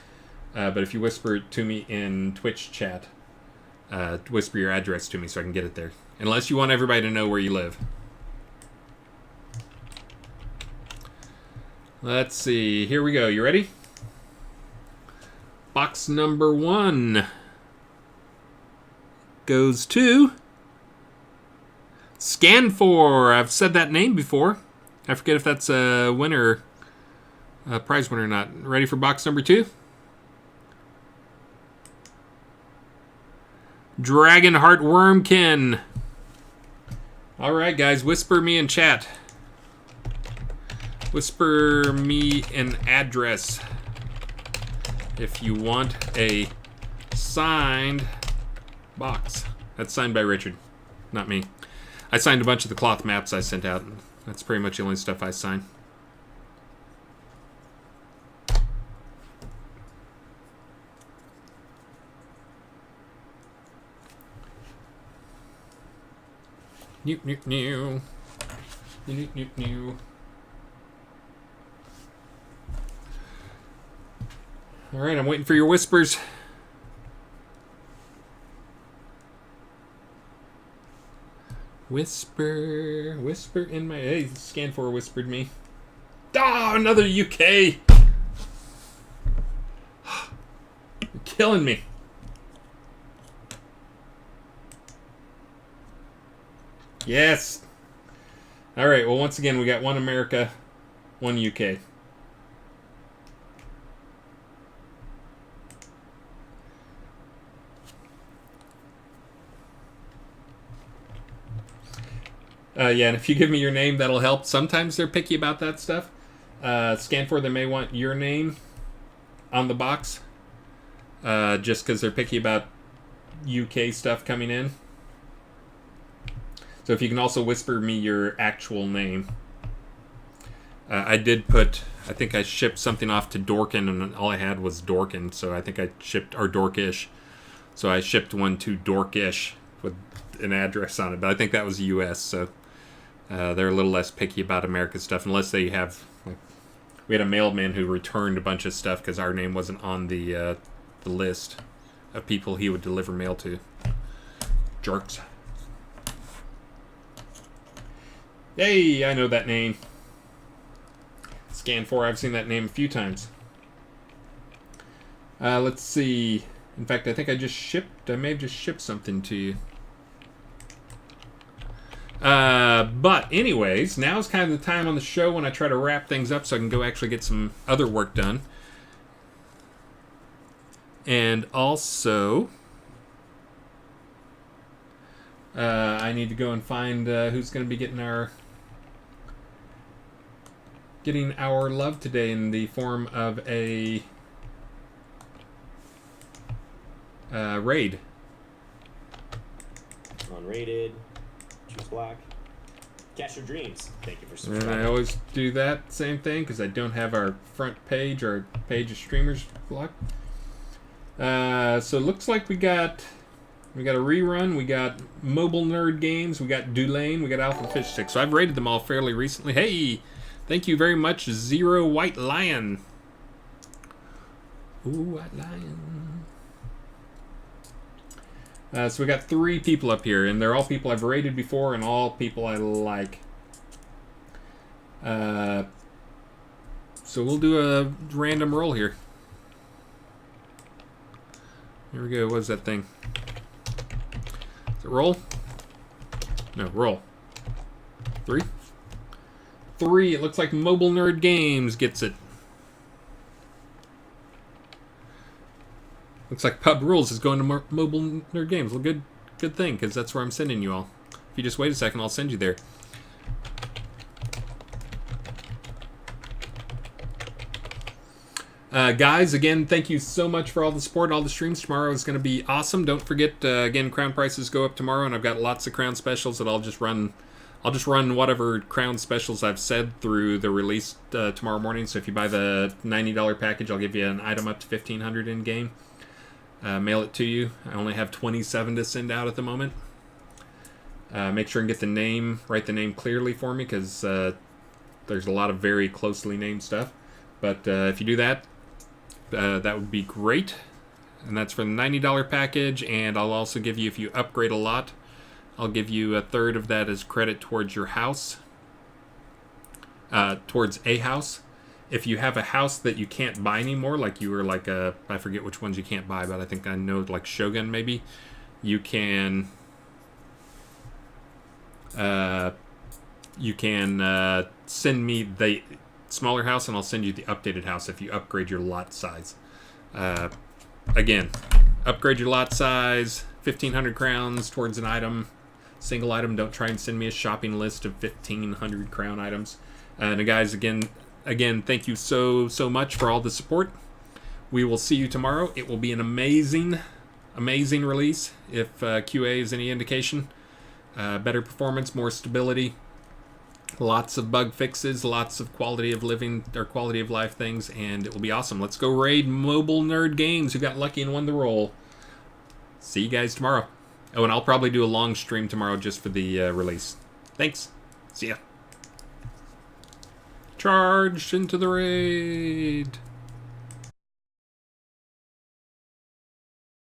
Speaker 1: But if you whisper it to me in Twitch chat, whisper your address to me so I can get it there. Unless you want everybody to know where you live. Let's see. Here we go. You ready? Box number 1 goes to Scan4. I've said that name before. I forget if that's a winner, a prize winner or not. Ready for box number 2? Dragonheart Wormkin. All right, guys, whisper me in chat. Whisper me an address if you want a signed box. That's signed by Richard, not me. I signed a bunch of the cloth maps I sent out. That's pretty much the only stuff I signed. New, new, new. New, new, new. All right, I'm waiting for your whispers. Whisper, whisper in my... Hey, Scan4 whispered me. Ah, another UK! You're killing me. Yes! Alright, well, once again, we got 1 America, 1 UK. Yeah, and if you give me your name, that'll help. Sometimes they're picky about that stuff. Scan4, they may want your name on the box. Just because they're picky about UK stuff coming in. So if you can also whisper me your actual name. I did put... I think I shipped something off to Dorkin, and all I had was Dorkin. So I think I shipped... Or Dorkish. So I shipped one to Dorkish with an address on it. But I think that was US, so... they're a little less picky about American stuff, unless they have... Like, we had a mailman who returned a bunch of stuff because our name wasn't on the list of people he would deliver mail to. Jerks. Hey, I know that name. Scan4, I've seen that name a few times. Let's see. In fact, I think I may have just shipped something to you. But anyways, now's kind of the time on the show when I try to wrap things up so I can go actually get some other work done. And also, I need to go and find who's going to be getting our love today in the form of a raid.
Speaker 2: Unrated. Choose black. Cash your dreams. Thank you for subscribing.
Speaker 1: And I always do that same thing because I don't have our front page or page of streamers blocked. So it looks like we got a rerun. We got Mobile Nerd Games. We got Dulane. We got Alpha Fish Stick. So I've rated them all fairly recently. Hey, thank you very much, Zero White Lion. Ooh, White Lion. So we got 3 people up here, and they're all people I've rated before and all people I like. So we'll do a random roll here. Here we go. What is that thing? Is it roll? No, roll. 3. 3. It looks like Mobile Nerd Games gets it. Looks like Pub Rules is going to Mobile Nerd Games. Well, good thing, because that's where I'm sending you all. If you just wait a second, I'll send you there. Guys, again, thank you so much for all the support. All the streams tomorrow is going to be awesome. Don't forget, again, crown prices go up tomorrow, and I've got lots of crown specials that I'll just run whatever crown specials I've said through the release tomorrow morning. So if you buy the $90 package, I'll give you an item up to $1,500 in game. Mail it to you. I only have 27 to send out at the moment. Make sure and get the name, write the name clearly for me, because there's a lot of very closely named stuff. But if you do that, that would be great. And that's for the $90 package. And I'll also give you, if you upgrade a lot, I'll give you a third of that as credit towards your house. Towards a house. If you have a house that you can't buy anymore, like you were like I forget which ones you can't buy, but I think I know, like Shogun maybe, you can send me the smaller house and I'll send you the updated house if you upgrade your lot size. Again, upgrade your lot size, 1,500 crowns towards an item, single item. Don't try and send me a shopping list of 1,500 crown items. And guys, again, thank you so much for all the support. We will see you tomorrow. It will be an amazing release if QA is any indication. Better performance, more stability, lots of bug fixes, lots of quality of living or quality of life things, and it will be awesome. Let's go raid Mobile Nerd Games, who got lucky and won the roll. See you guys tomorrow. Oh, and I'll probably do a long stream tomorrow just for the release. Thanks. See ya. Charged into the raid.